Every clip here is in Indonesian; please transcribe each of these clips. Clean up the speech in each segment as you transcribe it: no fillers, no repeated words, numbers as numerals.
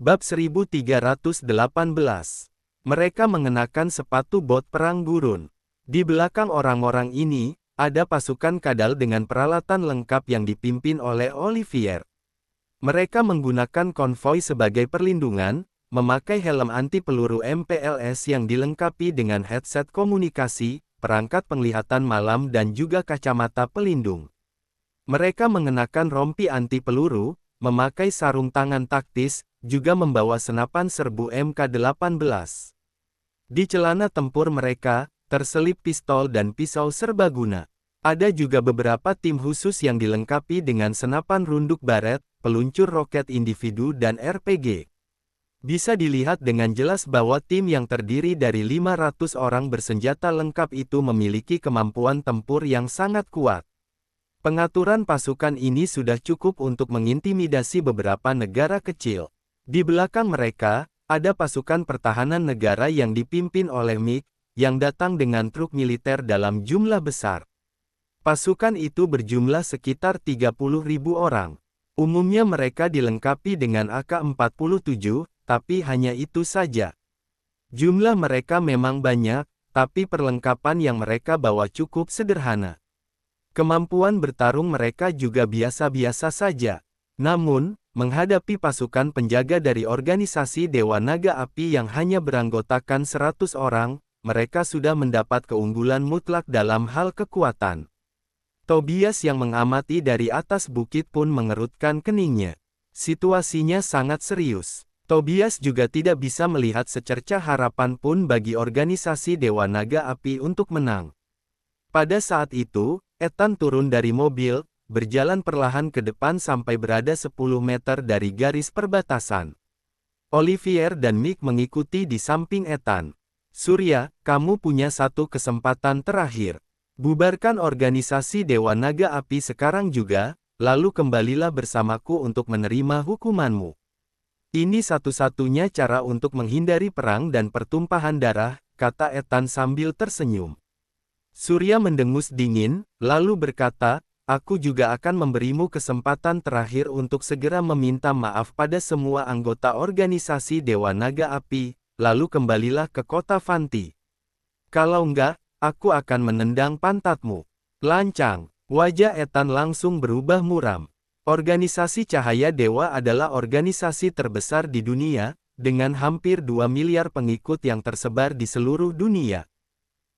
Bab 1318. Mereka mengenakan sepatu bot perang gurun. Di belakang orang-orang ini, ada pasukan kadal dengan peralatan lengkap yang dipimpin oleh Olivier. Mereka menggunakan konvoi sebagai perlindungan, memakai helm anti-peluru MPLS yang dilengkapi dengan headset komunikasi, perangkat penglihatan malam dan juga kacamata pelindung. Mereka mengenakan rompi anti-peluru, memakai sarung tangan taktis, juga membawa senapan serbu MK-18. Di celana tempur mereka, terselip pistol dan pisau serbaguna. Ada juga beberapa tim khusus yang dilengkapi dengan senapan runduk baret, peluncur roket individu dan RPG. Bisa dilihat dengan jelas bahwa tim yang terdiri dari 500 orang bersenjata lengkap itu memiliki kemampuan tempur yang sangat kuat. Pengaturan pasukan ini sudah cukup untuk mengintimidasi beberapa negara kecil. Di belakang mereka, ada pasukan pertahanan negara yang dipimpin oleh MiG, yang datang dengan truk militer dalam jumlah besar. Pasukan itu berjumlah sekitar 30.000 orang. Umumnya mereka dilengkapi dengan AK-47, tapi hanya itu saja. Jumlah mereka memang banyak, tapi perlengkapan yang mereka bawa cukup sederhana. Kemampuan bertarung mereka juga biasa-biasa saja. Namun, menghadapi pasukan penjaga dari organisasi Dewa Naga Api yang hanya beranggotakan 100 orang, mereka sudah mendapat keunggulan mutlak dalam hal kekuatan. Tobias yang mengamati dari atas bukit pun mengerutkan keningnya. Situasinya sangat serius. Tobias juga tidak bisa melihat secercah harapan pun bagi organisasi Dewa Naga Api untuk menang. Pada saat itu, Ethan turun dari mobil, berjalan perlahan ke depan sampai berada 10 meter dari garis perbatasan. Olivier dan Mick mengikuti di samping Ethan. Surya, kamu punya satu kesempatan terakhir. Bubarkan organisasi Dewa Naga Api sekarang juga, lalu kembalilah bersamaku untuk menerima hukumanmu. Ini satu-satunya cara untuk menghindari perang dan pertumpahan darah, kata Ethan sambil tersenyum. Surya mendengus dingin, lalu berkata, aku juga akan memberimu kesempatan terakhir untuk segera meminta maaf pada semua anggota organisasi Dewa Naga Api, lalu kembalilah ke kota Vanti. Kalau enggak, aku akan menendang pantatmu. Lancang, wajah Ethan langsung berubah muram. Organisasi Cahaya Dewa adalah organisasi terbesar di dunia, dengan hampir 2 miliar pengikut yang tersebar di seluruh dunia.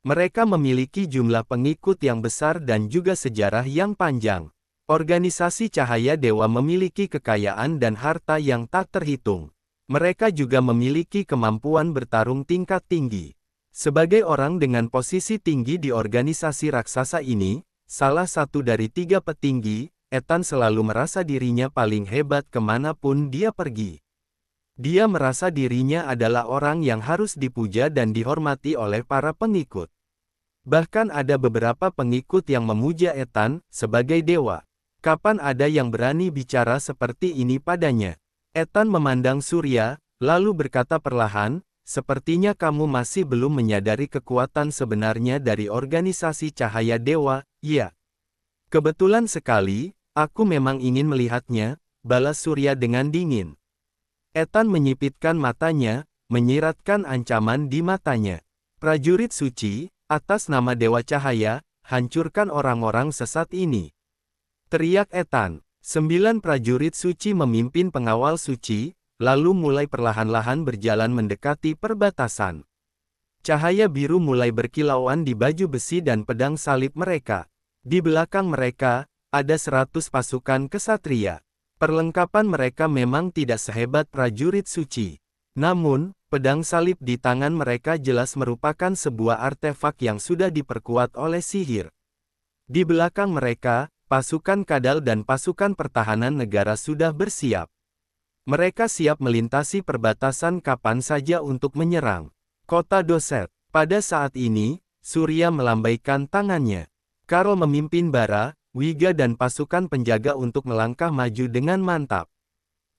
Mereka memiliki jumlah pengikut yang besar dan juga sejarah yang panjang. Organisasi Cahaya Dewa memiliki kekayaan dan harta yang tak terhitung. Mereka juga memiliki kemampuan bertarung tingkat tinggi. Sebagai orang dengan posisi tinggi di organisasi raksasa ini, salah satu dari 3 petinggi, Ethan selalu merasa dirinya paling hebat kemanapun dia pergi. Dia merasa dirinya adalah orang yang harus dipuja dan dihormati oleh para pengikut. Bahkan ada beberapa pengikut yang memuja Ethan sebagai dewa. Kapan ada yang berani bicara seperti ini padanya? Ethan memandang Surya, lalu berkata perlahan, sepertinya kamu masih belum menyadari kekuatan sebenarnya dari organisasi Cahaya Dewa, ya. Kebetulan sekali, aku memang ingin melihatnya, balas Surya dengan dingin. Ethan menyipitkan matanya, menyiratkan ancaman di matanya. Prajurit suci, atas nama Dewa Cahaya, hancurkan orang-orang sesat ini. Teriak Ethan. 9 prajurit suci memimpin pengawal suci, lalu mulai perlahan-lahan berjalan mendekati perbatasan. Cahaya biru mulai berkilauan di baju besi dan pedang salib mereka. Di belakang mereka, ada 100 pasukan kesatria. Perlengkapan mereka memang tidak sehebat prajurit suci. Namun, pedang salib di tangan mereka jelas merupakan sebuah artefak yang sudah diperkuat oleh sihir. Di belakang mereka, pasukan kadal dan pasukan pertahanan negara sudah bersiap. Mereka siap melintasi perbatasan kapan saja untuk menyerang kota Doset. Pada saat ini, Surya melambaikan tangannya. Karl memimpin bara, Wiga dan pasukan penjaga untuk melangkah maju dengan mantap.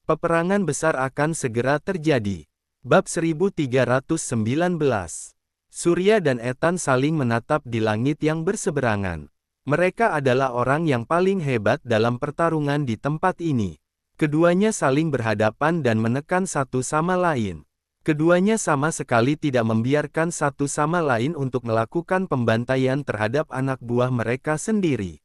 Peperangan besar akan segera terjadi. Bab 1319. Surya dan Ethan saling menatap di langit yang berseberangan. Mereka adalah orang yang paling hebat dalam pertarungan di tempat ini. Keduanya saling berhadapan dan menekan satu sama lain. Keduanya sama sekali tidak membiarkan satu sama lain untuk melakukan pembantaian terhadap anak buah mereka sendiri.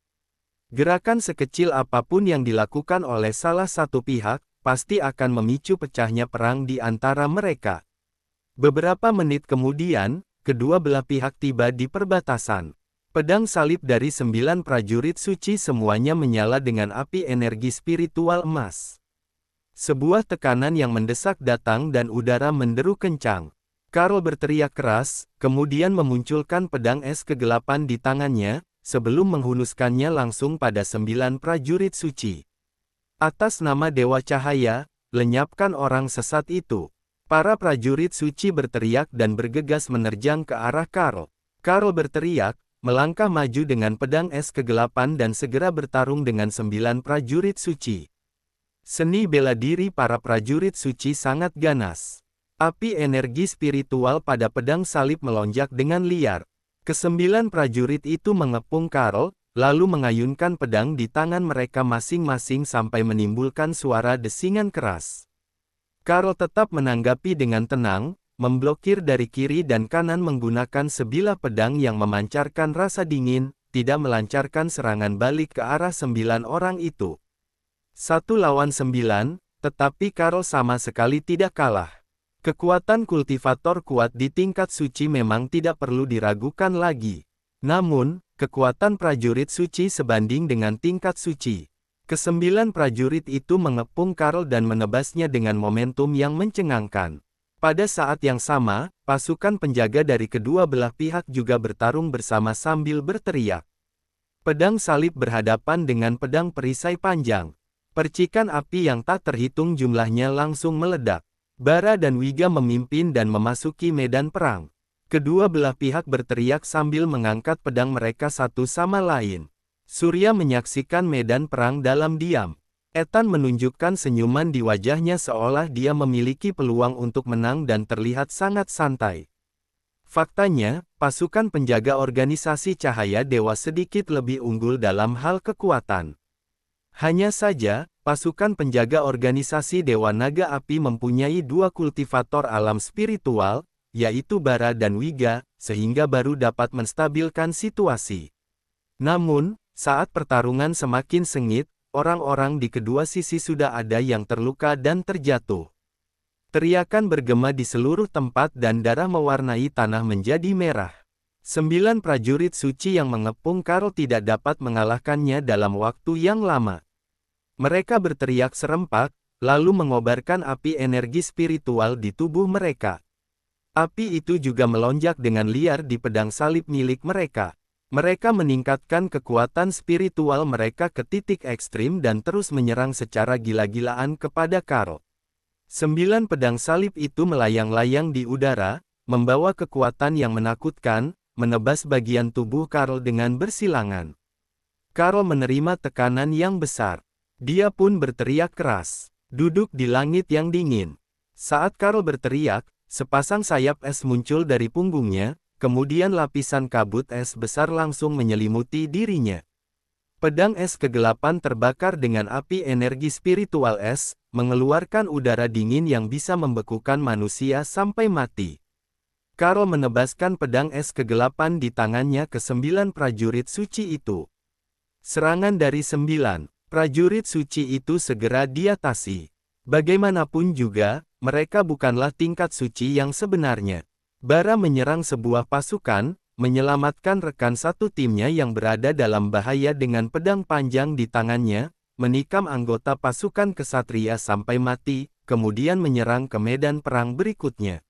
Gerakan sekecil apapun yang dilakukan oleh salah satu pihak, pasti akan memicu pecahnya perang di antara mereka. Beberapa menit kemudian, kedua belah pihak tiba di perbatasan. Pedang salib dari 9 prajurit suci semuanya menyala dengan api energi spiritual emas. Sebuah tekanan yang mendesak datang dan udara menderu kencang. Karl berteriak keras, kemudian memunculkan pedang es kegelapan di tangannya, sebelum menghunuskannya langsung pada 9 prajurit suci. Atas nama Dewa Cahaya, lenyapkan orang sesat itu. Para prajurit suci berteriak dan bergegas menerjang ke arah Karl. Karl berteriak, melangkah maju dengan pedang es kegelapan dan segera bertarung dengan 9 prajurit suci. Seni bela diri para prajurit suci sangat ganas. Api energi spiritual pada pedang salib melonjak dengan liar. Kesembilan prajurit itu mengepung Karl, lalu mengayunkan pedang di tangan mereka masing-masing sampai menimbulkan suara desingan keras. Karl tetap menanggapi dengan tenang, memblokir dari kiri dan kanan menggunakan sebilah pedang yang memancarkan rasa dingin, tidak melancarkan serangan balik ke arah 9 orang itu. 1 lawan 9, tetapi Karl sama sekali tidak kalah. Kekuatan kultivator kuat di tingkat suci memang tidak perlu diragukan lagi. Namun, kekuatan prajurit suci sebanding dengan tingkat suci. Kesembilan prajurit itu mengepung Karl dan menebasnya dengan momentum yang mencengangkan. Pada saat yang sama, pasukan penjaga dari kedua belah pihak juga bertarung bersama sambil berteriak. Pedang salib berhadapan dengan pedang perisai panjang. Percikan api yang tak terhitung jumlahnya langsung meledak. Bara dan Wiga memimpin dan memasuki medan perang. Kedua belah pihak berteriak sambil mengangkat pedang mereka satu sama lain. Surya menyaksikan medan perang dalam diam. Ethan menunjukkan senyuman di wajahnya seolah dia memiliki peluang untuk menang dan terlihat sangat santai. Faktanya, pasukan penjaga organisasi Cahaya Dewa sedikit lebih unggul dalam hal kekuatan. Hanya saja, pasukan penjaga organisasi Dewa Naga Api mempunyai 2 kultivator alam spiritual, yaitu Bara dan Wiga, sehingga baru dapat menstabilkan situasi. Namun, saat pertarungan semakin sengit, orang-orang di kedua sisi sudah ada yang terluka dan terjatuh. Teriakan bergema di seluruh tempat dan darah mewarnai tanah menjadi merah. 9 prajurit suci yang mengepung Karl tidak dapat mengalahkannya dalam waktu yang lama. Mereka berteriak serempak, lalu mengobarkan api energi spiritual di tubuh mereka. Api itu juga melonjak dengan liar di pedang salib milik mereka. Mereka meningkatkan kekuatan spiritual mereka ke titik ekstrim dan terus menyerang secara gila-gilaan kepada Karl. 9 pedang salib itu melayang-layang di udara, membawa kekuatan yang menakutkan, menebas bagian tubuh Karl dengan bersilangan. Karl menerima tekanan yang besar. Dia pun berteriak keras, duduk di langit yang dingin. Saat Karl berteriak, sepasang sayap es muncul dari punggungnya. Kemudian lapisan kabut es besar langsung menyelimuti dirinya. Pedang es kegelapan terbakar dengan api energi spiritual es, mengeluarkan udara dingin yang bisa membekukan manusia sampai mati. Karl menebaskan pedang es kegelapan di tangannya ke 9 prajurit suci itu. Serangan dari 9 prajurit suci itu segera diatasi. Bagaimanapun juga, mereka bukanlah tingkat suci yang sebenarnya. Bara menyerang sebuah pasukan, menyelamatkan rekan satu timnya yang berada dalam bahaya dengan pedang panjang di tangannya, menikam anggota pasukan kesatria sampai mati, kemudian menyerang ke medan perang berikutnya.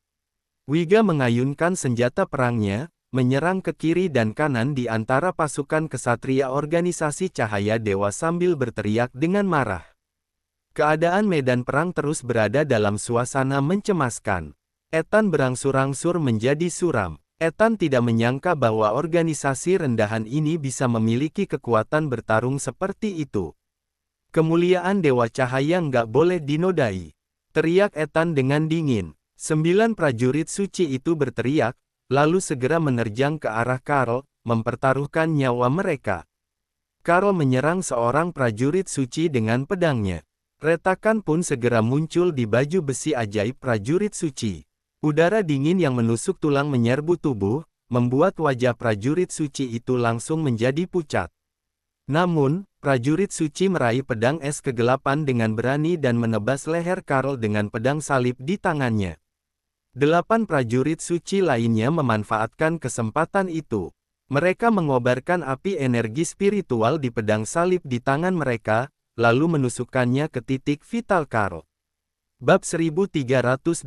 Wiga mengayunkan senjata perangnya, menyerang ke kiri dan kanan di antara pasukan kesatria organisasi Cahaya Dewa sambil berteriak dengan marah. Keadaan medan perang terus berada dalam suasana mencemaskan. Ethan berangsur-angsur menjadi suram. Ethan tidak menyangka bahwa organisasi rendahan ini bisa memiliki kekuatan bertarung seperti itu. Kemuliaan Dewa Cahaya nggak boleh dinodai. Teriak Ethan dengan dingin. 9 prajurit suci itu berteriak, lalu segera menerjang ke arah Karl, mempertaruhkan nyawa mereka. Karl menyerang seorang prajurit suci dengan pedangnya. Retakan pun segera muncul di baju besi ajaib prajurit suci. Udara dingin yang menusuk tulang menyerbu tubuh, membuat wajah prajurit suci itu langsung menjadi pucat. Namun, prajurit suci meraih pedang es kegelapan dengan berani dan menebas leher Karl dengan pedang salib di tangannya. 8 prajurit suci lainnya memanfaatkan kesempatan itu. Mereka mengobarkan api energi spiritual di pedang salib di tangan mereka, lalu menusukkannya ke titik vital Karl. Bab 1320.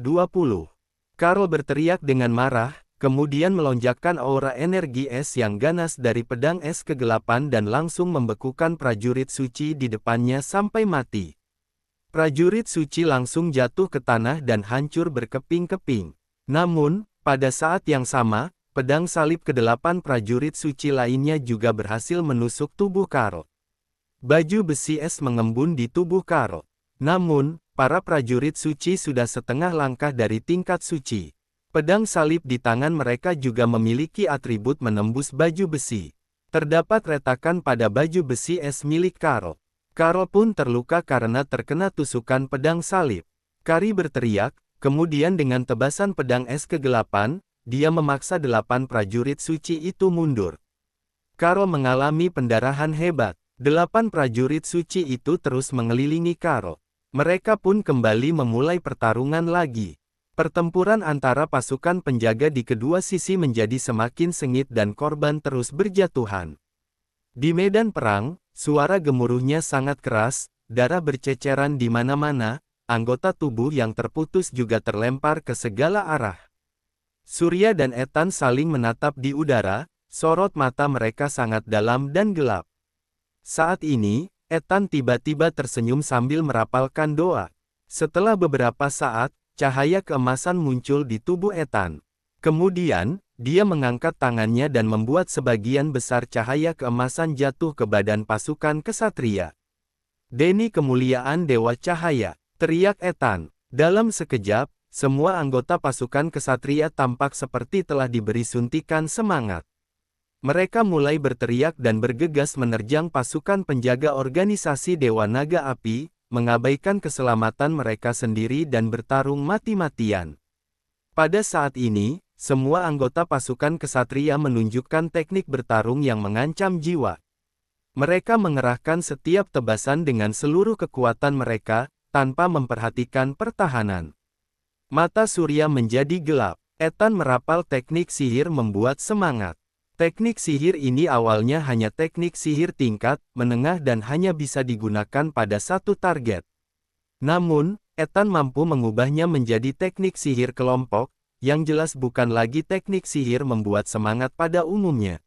Karl berteriak dengan marah, kemudian melonjakkan aura energi es yang ganas dari pedang es kegelapan dan langsung membekukan prajurit suci di depannya sampai mati. Prajurit suci langsung jatuh ke tanah dan hancur berkeping-keping. Namun, pada saat yang sama, pedang salib ke-8 prajurit suci lainnya juga berhasil menusuk tubuh Karl. Baju besi es mengembun di tubuh Karl. Namun, para prajurit suci sudah setengah langkah dari tingkat suci. Pedang salib di tangan mereka juga memiliki atribut menembus baju besi. Terdapat retakan pada baju besi es milik Karl. Karl pun terluka karena terkena tusukan pedang salib. Kari berteriak, kemudian dengan tebasan pedang es kegelapan, dia memaksa 8 prajurit suci itu mundur. Karl mengalami pendarahan hebat. 8 prajurit suci itu terus mengelilingi Karl. Mereka pun kembali memulai pertarungan lagi. Pertempuran antara pasukan penjaga di kedua sisi menjadi semakin sengit dan korban terus berjatuhan. Di medan perang, suara gemuruhnya sangat keras, darah berceceran di mana-mana, anggota tubuh yang terputus juga terlempar ke segala arah. Surya dan Ethan saling menatap di udara, sorot mata mereka sangat dalam dan gelap. Saat ini, Ethan tiba-tiba tersenyum sambil merapalkan doa. Setelah beberapa saat, cahaya keemasan muncul di tubuh Ethan. Kemudian, dia mengangkat tangannya dan membuat sebagian besar cahaya keemasan jatuh ke badan pasukan kesatria. "Deni kemuliaan Dewa Cahaya!" teriak Ethan. Dalam sekejap, semua anggota pasukan kesatria tampak seperti telah diberi suntikan semangat. Mereka mulai berteriak dan bergegas menerjang pasukan penjaga organisasi Dewa Naga Api, mengabaikan keselamatan mereka sendiri dan bertarung mati-matian. Pada saat ini, semua anggota pasukan kesatria menunjukkan teknik bertarung yang mengancam jiwa. Mereka mengerahkan setiap tebasan dengan seluruh kekuatan mereka, tanpa memperhatikan pertahanan. Mata Surya menjadi gelap. Ethan merapal teknik sihir membuat semangat. Teknik sihir ini awalnya hanya teknik sihir tingkat menengah dan hanya bisa digunakan pada satu target. Namun, Ethan mampu mengubahnya menjadi teknik sihir kelompok, yang jelas bukan lagi teknik sihir membuat semangat pada umumnya.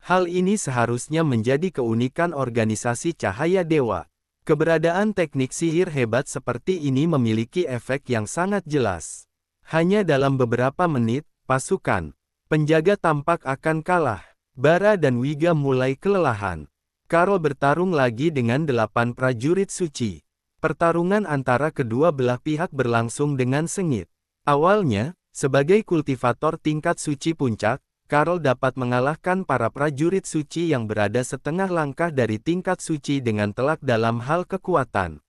Hal ini seharusnya menjadi keunikan organisasi Cahaya Dewa. Keberadaan teknik sihir hebat seperti ini memiliki efek yang sangat jelas. Hanya dalam beberapa menit, pasukan penjaga tampak akan kalah. Bara dan Wiga mulai kelelahan. Karl bertarung lagi dengan 8 prajurit suci. Pertarungan antara kedua belah pihak berlangsung dengan sengit. Awalnya, sebagai kultivator tingkat suci puncak, Karl dapat mengalahkan para prajurit suci yang berada setengah langkah dari tingkat suci dengan telak dalam hal kekuatan.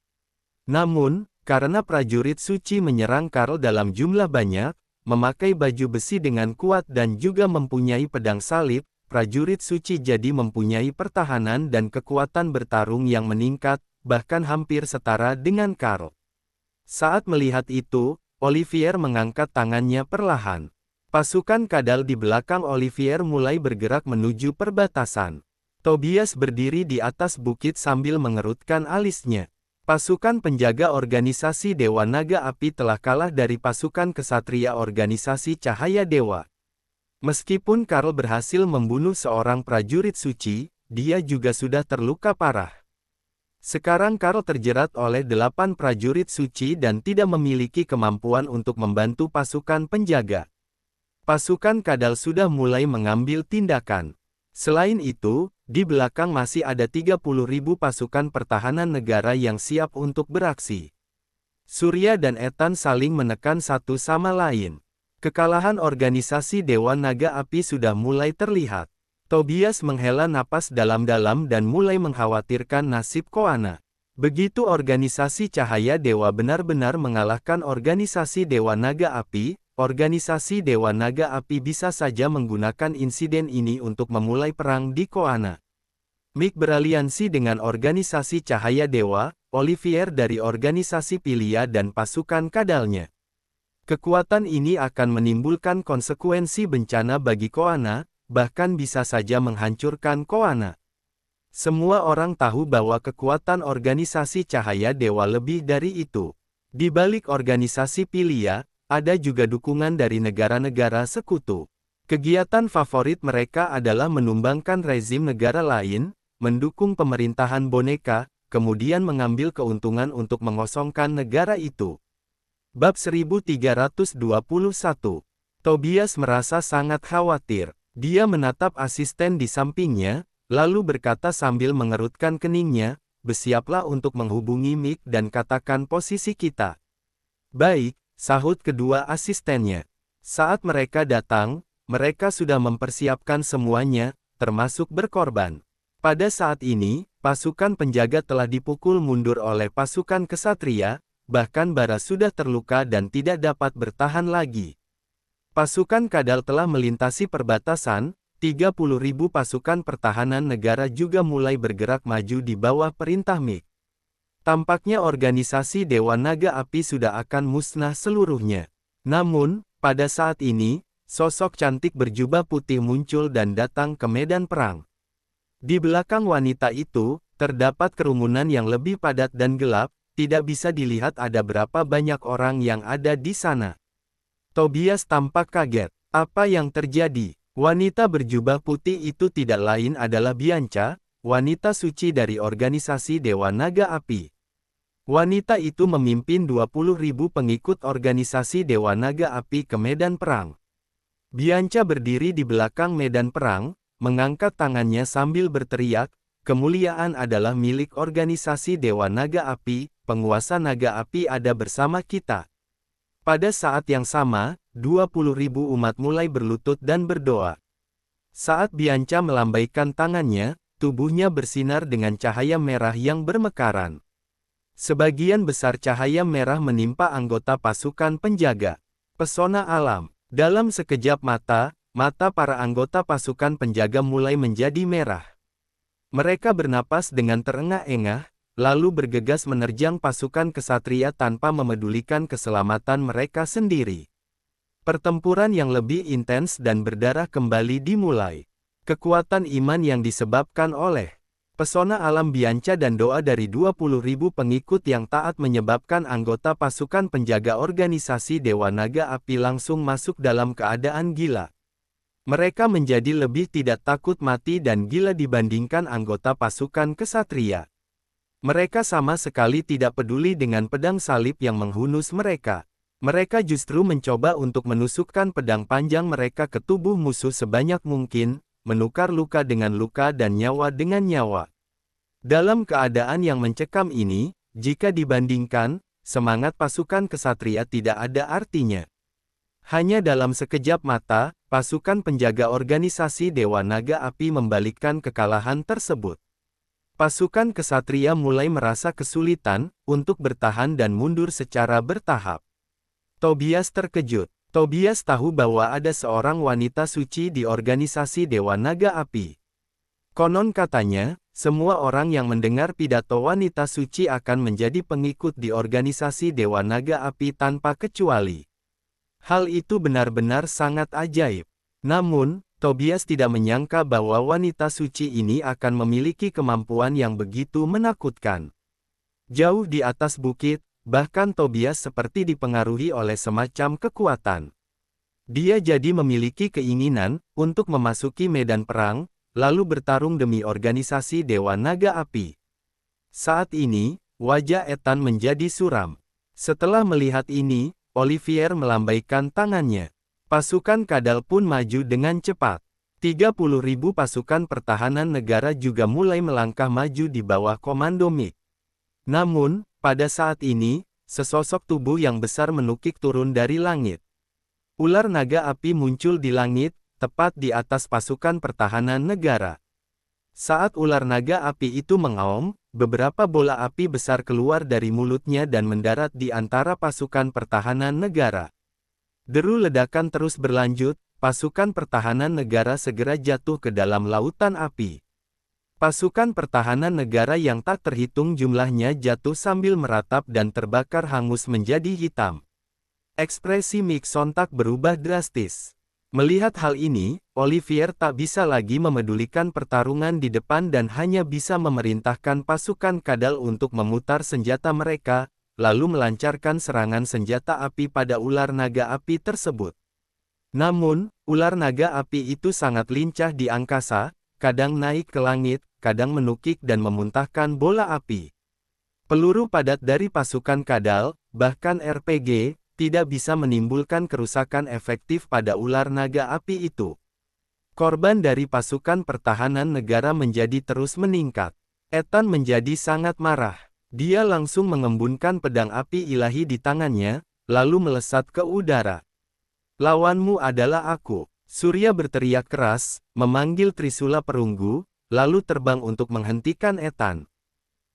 Namun, karena prajurit suci menyerang Karl dalam jumlah banyak, memakai baju besi dengan kuat dan juga mempunyai pedang salib, prajurit suci jadi mempunyai pertahanan dan kekuatan bertarung yang meningkat, bahkan hampir setara dengan Karl. Saat melihat itu, Olivier mengangkat tangannya perlahan. Pasukan kadal di belakang Olivier mulai bergerak menuju perbatasan. Tobias berdiri di atas bukit sambil mengerutkan alisnya. Pasukan penjaga organisasi Dewa Naga Api telah kalah dari pasukan kesatria organisasi Cahaya Dewa. Meskipun Karl berhasil membunuh seorang prajurit suci, dia juga sudah terluka parah. Sekarang Karl terjerat oleh 8 prajurit suci dan tidak memiliki kemampuan untuk membantu pasukan penjaga. Pasukan kadal sudah mulai mengambil tindakan. Selain itu, di belakang masih ada 30.000 pasukan pertahanan negara yang siap untuk beraksi. Surya dan Ethan saling menekan satu sama lain. Kekalahan organisasi Dewa Naga Api sudah mulai terlihat. Tobias menghela napas dalam-dalam dan mulai mengkhawatirkan nasib Koana. Begitu organisasi Cahaya Dewa benar-benar mengalahkan organisasi Dewa Naga Api, organisasi Dewa Naga Api bisa saja menggunakan insiden ini untuk memulai perang di Koana. Mick beraliansi dengan organisasi Cahaya Dewa, Olivier dari organisasi Pilia dan pasukan kadalnya. Kekuatan ini akan menimbulkan konsekuensi bencana bagi Koana, bahkan bisa saja menghancurkan Koana. Semua orang tahu bahwa kekuatan organisasi Cahaya Dewa lebih dari itu. Di balik organisasi Pilia, ada juga dukungan dari negara-negara sekutu. Kegiatan favorit mereka adalah menumbangkan rezim negara lain, mendukung pemerintahan boneka, kemudian mengambil keuntungan untuk mengosongkan negara itu. Bab 1321. Tobias merasa sangat khawatir. Dia menatap asisten di sampingnya, lalu berkata sambil mengerutkan keningnya, "Bersiaplah untuk menghubungi Mick dan katakan posisi kita." "Baik," sahut kedua asistennya. Saat mereka datang, mereka sudah mempersiapkan semuanya, termasuk berkorban. Pada saat ini, pasukan penjaga telah dipukul mundur oleh pasukan kesatria, bahkan Bara sudah terluka dan tidak dapat bertahan lagi. Pasukan kadal telah melintasi perbatasan, 30.000 pasukan pertahanan negara juga mulai bergerak maju di bawah perintah Mick. Tampaknya organisasi Dewa Naga Api sudah akan musnah seluruhnya. Namun, pada saat ini, sosok cantik berjubah putih muncul dan datang ke medan perang. Di belakang wanita itu, terdapat kerumunan yang lebih padat dan gelap, tidak bisa dilihat ada berapa banyak orang yang ada di sana. Tobias tampak kaget. Apa yang terjadi? Wanita berjubah putih itu tidak lain adalah Bianca, wanita suci dari organisasi Dewa Naga Api. Wanita itu memimpin 20.000 pengikut organisasi Dewa Naga Api ke medan perang. Bianca berdiri di belakang medan perang, mengangkat tangannya sambil berteriak, "Kemuliaan adalah milik organisasi Dewa Naga Api, penguasa Naga Api ada bersama kita." Pada saat yang sama, 20.000 umat mulai berlutut dan berdoa. Saat Bianca melambaikan tangannya, tubuhnya bersinar dengan cahaya merah yang bermekaran. Sebagian besar cahaya merah menimpa anggota pasukan penjaga. Pesona alam. Dalam sekejap mata, mata para anggota pasukan penjaga mulai menjadi merah. Mereka bernapas dengan terengah-engah, lalu bergegas menerjang pasukan kesatria tanpa memedulikan keselamatan mereka sendiri. Pertempuran yang lebih intens dan berdarah kembali dimulai. Kekuatan iman yang disebabkan oleh pesona alam Bianca dan doa dari 20.000 pengikut yang taat menyebabkan anggota pasukan penjaga organisasi Dewa Naga Api langsung masuk dalam keadaan gila. Mereka menjadi lebih tidak takut mati dan gila dibandingkan anggota pasukan kesatria. Mereka sama sekali tidak peduli dengan pedang salib yang menghunus mereka. Mereka justru mencoba untuk menusukkan pedang panjang mereka ke tubuh musuh sebanyak mungkin, menukar luka dengan luka dan nyawa dengan nyawa. Dalam keadaan yang mencekam ini, jika dibandingkan, semangat pasukan kesatria tidak ada artinya. Hanya dalam sekejap mata, pasukan penjaga organisasi Dewa Naga Api membalikkan kekalahan tersebut. Pasukan kesatria mulai merasa kesulitan untuk bertahan dan mundur secara bertahap. Tobias terkejut. Tobias tahu bahwa ada seorang wanita suci di organisasi Dewa Naga Api. Konon katanya, semua orang yang mendengar pidato wanita suci akan menjadi pengikut di organisasi Dewa Naga Api tanpa kecuali. Hal itu benar-benar sangat ajaib. Namun, Tobias tidak menyangka bahwa wanita suci ini akan memiliki kemampuan yang begitu menakutkan. Jauh di atas bukit, bahkan Tobias seperti dipengaruhi oleh semacam kekuatan. Dia jadi memiliki keinginan untuk memasuki medan perang, lalu bertarung demi organisasi Dewa Naga Api. Saat ini, wajah Ethan menjadi suram. Setelah melihat ini, Olivier melambaikan tangannya. Pasukan kadal pun maju dengan cepat. 30.000 pasukan pertahanan negara juga mulai melangkah maju di bawah komando Mick. Namun, pada saat ini, sesosok tubuh yang besar menukik turun dari langit. Ular naga api muncul di langit, tepat di atas pasukan pertahanan negara. Saat ular naga api itu mengaum, beberapa bola api besar keluar dari mulutnya dan mendarat di antara pasukan pertahanan negara. Deru ledakan terus berlanjut, pasukan pertahanan negara segera jatuh ke dalam lautan api. Pasukan pertahanan negara yang tak terhitung jumlahnya jatuh sambil meratap dan terbakar hangus menjadi hitam. Ekspresi Mick sontak berubah drastis. Melihat hal ini, Olivier tak bisa lagi memedulikan pertarungan di depan dan hanya bisa memerintahkan pasukan kadal untuk memutar senjata mereka, lalu melancarkan serangan senjata api pada ular naga api tersebut. Namun, ular naga api itu sangat lincah di angkasa, kadang naik ke langit, kadang menukik dan memuntahkan bola api. Peluru padat dari pasukan kadal, bahkan RPG, tidak bisa menimbulkan kerusakan efektif pada ular naga api itu. Korban dari pasukan pertahanan negara menjadi terus meningkat. Ethan menjadi sangat marah. Dia langsung mengembunkan pedang api ilahi di tangannya, lalu melesat ke udara. "Lawanmu adalah aku," Surya berteriak keras, memanggil Trisula Perunggu, lalu terbang untuk menghentikan Ethan.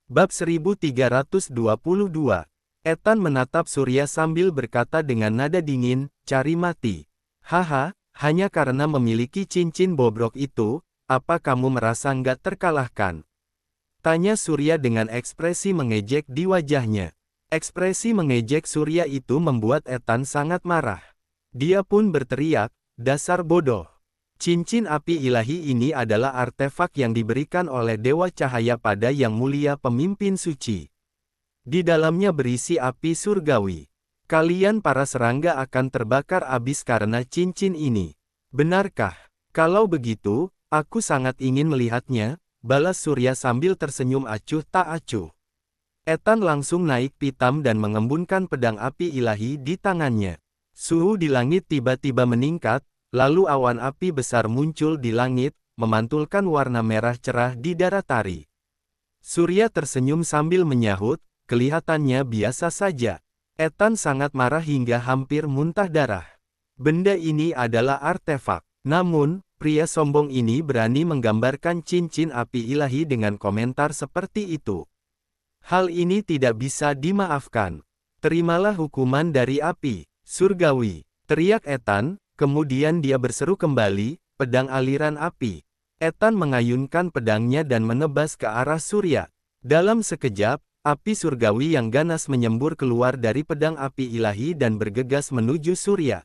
Bab 1322. Ethan menatap Surya sambil berkata dengan nada dingin, "Cari mati." "Haha, hanya karena memiliki cincin bobrok itu, apa kamu merasa nggak terkalahkan?" Tanya Surya dengan ekspresi mengejek di wajahnya. Ekspresi mengejek Surya itu membuat Ethan sangat marah. Dia pun berteriak, "Dasar bodoh. Cincin api ilahi ini adalah artefak yang diberikan oleh Dewa Cahaya pada Yang Mulia Pemimpin Suci. Di dalamnya berisi api surgawi. Kalian para serangga akan terbakar habis karena cincin ini. Benarkah? Kalau begitu, aku sangat ingin melihatnya," balas Surya sambil tersenyum acuh tak acuh. Ethan langsung naik pitam dan mengembunkan pedang api ilahi di tangannya. Suhu di langit tiba-tiba meningkat, lalu awan api besar muncul di langit, memantulkan warna merah cerah di daratari. Surya tersenyum sambil menyahut, kelihatannya biasa saja. Ethan sangat marah hingga hampir muntah darah. Benda ini adalah artefak. Namun, pria sombong ini berani menggambarkan cincin api ilahi dengan komentar seperti itu. Hal ini tidak bisa dimaafkan. "Terimalah hukuman dari api surgawi," teriak Ethan. Kemudian dia berseru kembali, "Pedang aliran api." Ethan mengayunkan pedangnya dan menebas ke arah Surya. Dalam sekejap, api surgawi yang ganas menyembur keluar dari pedang api ilahi dan bergegas menuju Surya.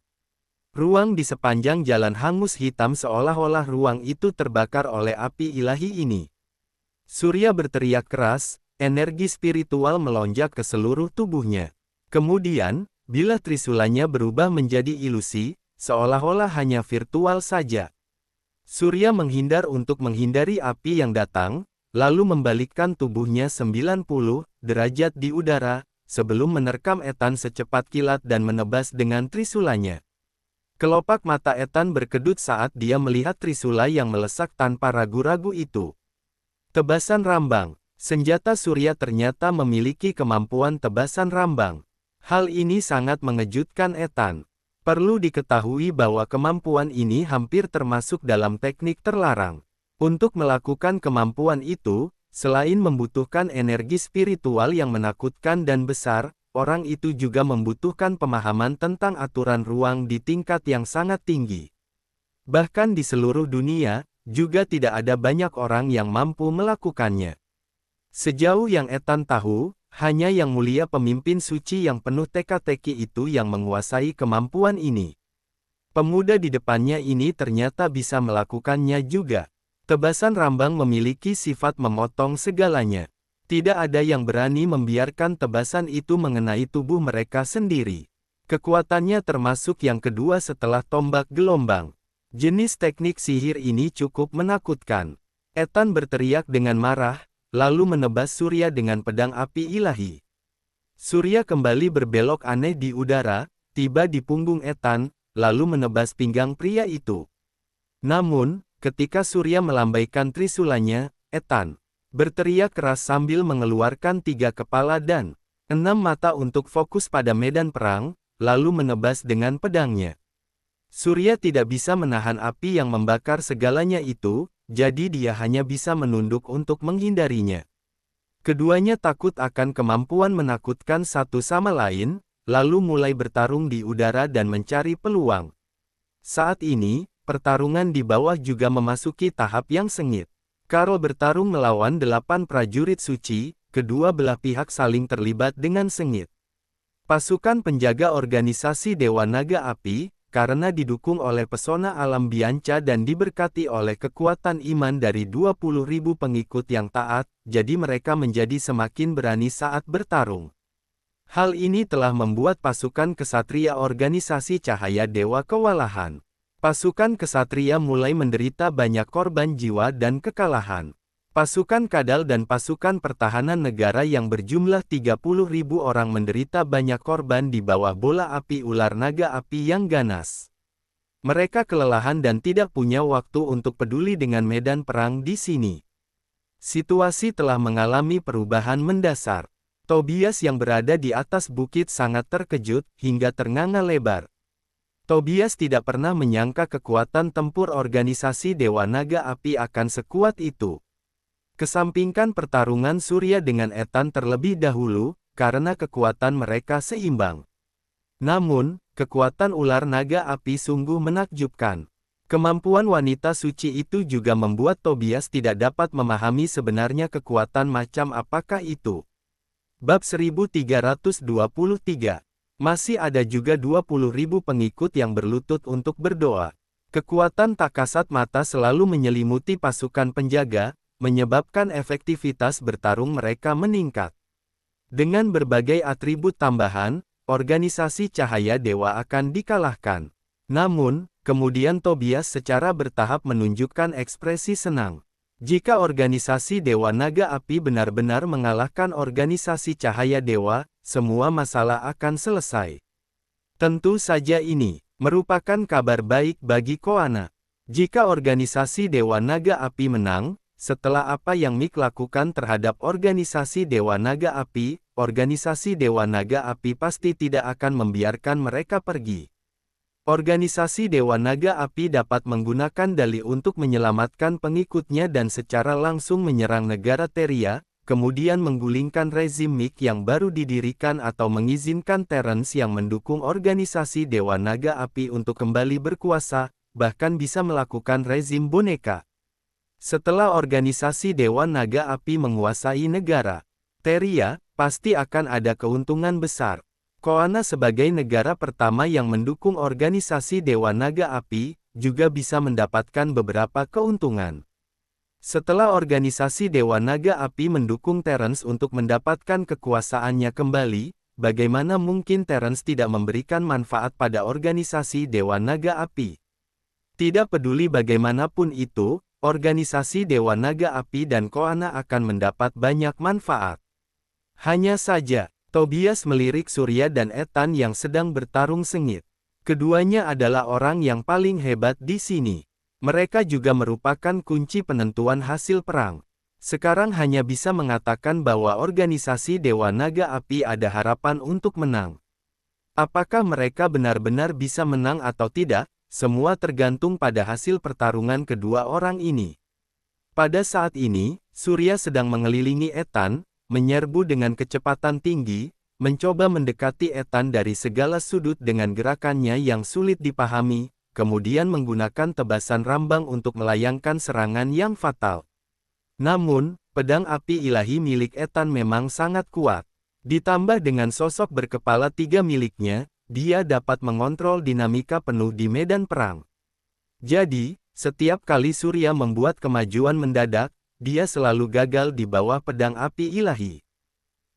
Ruang di sepanjang jalan hangus hitam seolah-olah ruang itu terbakar oleh api ilahi ini. Surya berteriak keras, energi spiritual melonjak ke seluruh tubuhnya. Kemudian, bila trisulanya berubah menjadi ilusi, seolah-olah hanya virtual saja. Surya menghindar untuk menghindari api yang datang, lalu membalikkan tubuhnya 90 derajat di udara, sebelum menerkam Ethan secepat kilat dan menebas dengan trisulanya. Kelopak mata Ethan berkedut saat dia melihat trisula yang melesak tanpa ragu-ragu itu. Tebasan rambang. Senjata Surya ternyata memiliki kemampuan tebasan rambang. Hal ini sangat mengejutkan Ethan. Perlu diketahui bahwa kemampuan ini hampir termasuk dalam teknik terlarang. Untuk melakukan kemampuan itu, selain membutuhkan energi spiritual yang menakutkan dan besar, orang itu juga membutuhkan pemahaman tentang aturan ruang di tingkat yang sangat tinggi. Bahkan di seluruh dunia, juga tidak ada banyak orang yang mampu melakukannya. Sejauh yang Ethan tahu, hanya Yang Mulia Pemimpin Suci yang penuh teka-teki itu yang menguasai kemampuan ini. Pemuda di depannya ini ternyata bisa melakukannya juga. Tebasan rambang memiliki sifat memotong segalanya. Tidak ada yang berani membiarkan tebasan itu mengenai tubuh mereka sendiri. Kekuatannya termasuk yang kedua setelah tombak gelombang. Jenis teknik sihir ini cukup menakutkan. Ethan berteriak dengan marah, lalu menebas Surya dengan pedang api ilahi. Surya kembali berbelok aneh di udara, tiba di punggung Ethan, lalu menebas pinggang pria itu. Namun, ketika Surya melambaikan trisulanya, Ethan berteriak keras sambil mengeluarkan 3 kepala dan 6 mata untuk fokus pada medan perang, lalu menebas dengan pedangnya. Surya tidak bisa menahan api yang membakar segalanya itu, jadi dia hanya bisa menunduk untuk menghindarinya. Keduanya takut akan kemampuan menakutkan satu sama lain, lalu mulai bertarung di udara dan mencari peluang. Saat ini, pertarungan di bawah juga memasuki tahap yang sengit. Karl bertarung melawan 8 prajurit suci, kedua belah pihak saling terlibat dengan sengit. Pasukan penjaga organisasi Dewa Naga Api, karena didukung oleh pesona alam Bianca dan diberkati oleh kekuatan iman dari 20.000 pengikut yang taat, jadi mereka menjadi semakin berani saat bertarung. Hal ini telah membuat pasukan kesatria organisasi Cahaya Dewa kewalahan. Pasukan kesatria mulai menderita banyak korban jiwa dan kekalahan. Pasukan Kadal dan pasukan pertahanan negara yang berjumlah 30.000 orang menderita banyak korban di bawah bola api ular naga api yang ganas. Mereka kelelahan dan tidak punya waktu untuk peduli dengan medan perang di sini. Situasi telah mengalami perubahan mendasar. Tobias yang berada di atas bukit sangat terkejut hingga ternganga lebar. Tobias tidak pernah menyangka kekuatan tempur organisasi Dewa Naga Api akan sekuat itu. Kesampingkan pertarungan Surya dengan Ethan terlebih dahulu, karena kekuatan mereka seimbang. Namun, kekuatan ular naga api sungguh menakjubkan. Kemampuan wanita suci itu juga membuat Tobias tidak dapat memahami sebenarnya kekuatan macam apakah itu. Bab 1323. Masih ada juga 20.000 pengikut yang berlutut untuk berdoa. Kekuatan tak kasat mata selalu menyelimuti pasukan penjaga, menyebabkan efektivitas bertarung mereka meningkat. Dengan berbagai atribut tambahan, organisasi Cahaya Dewa akan dikalahkan. Namun, kemudian Tobias secara bertahap menunjukkan ekspresi senang. Jika organisasi Dewa Naga Api benar-benar mengalahkan organisasi Cahaya Dewa, semua masalah akan selesai. Tentu saja ini merupakan kabar baik bagi Koana. Jika organisasi Dewa Naga Api menang, setelah apa yang Mick lakukan terhadap organisasi Dewa Naga Api, organisasi Dewa Naga Api pasti tidak akan membiarkan mereka pergi. Organisasi Dewa Naga Api dapat menggunakan dalih untuk menyelamatkan pengikutnya dan secara langsung menyerang negara Teria, kemudian menggulingkan rezim Mick yang baru didirikan atau mengizinkan Terence yang mendukung organisasi Dewa Naga Api untuk kembali berkuasa, bahkan bisa melakukan rezim boneka. Setelah organisasi Dewa Naga Api menguasai negara Teria, pasti akan ada keuntungan besar. Koana sebagai negara pertama yang mendukung organisasi Dewa Naga Api, juga bisa mendapatkan beberapa keuntungan. Setelah organisasi Dewa Naga Api mendukung Terence untuk mendapatkan kekuasaannya kembali, bagaimana mungkin Terence tidak memberikan manfaat pada organisasi Dewa Naga Api? Tidak peduli bagaimanapun itu, organisasi Dewa Naga Api dan Koana akan mendapat banyak manfaat. Hanya saja, Tobias melirik Surya dan Ethan yang sedang bertarung sengit. Keduanya adalah orang yang paling hebat di sini. Mereka juga merupakan kunci penentuan hasil perang. Sekarang hanya bisa mengatakan bahwa organisasi Dewa Naga Api ada harapan untuk menang. Apakah mereka benar-benar bisa menang atau tidak? Semua tergantung pada hasil pertarungan kedua orang ini. Pada saat ini, Surya sedang mengelilingi Ethan, menyerbu dengan kecepatan tinggi, mencoba mendekati Ethan dari segala sudut dengan gerakannya yang sulit dipahami, kemudian menggunakan tebasan rambang untuk melayangkan serangan yang fatal. Namun, pedang api ilahi milik Ethan memang sangat kuat. Ditambah dengan sosok berkepala 3 miliknya, dia dapat mengontrol dinamika penuh di medan perang. Jadi, setiap kali Surya membuat kemajuan mendadak, dia selalu gagal di bawah pedang api ilahi.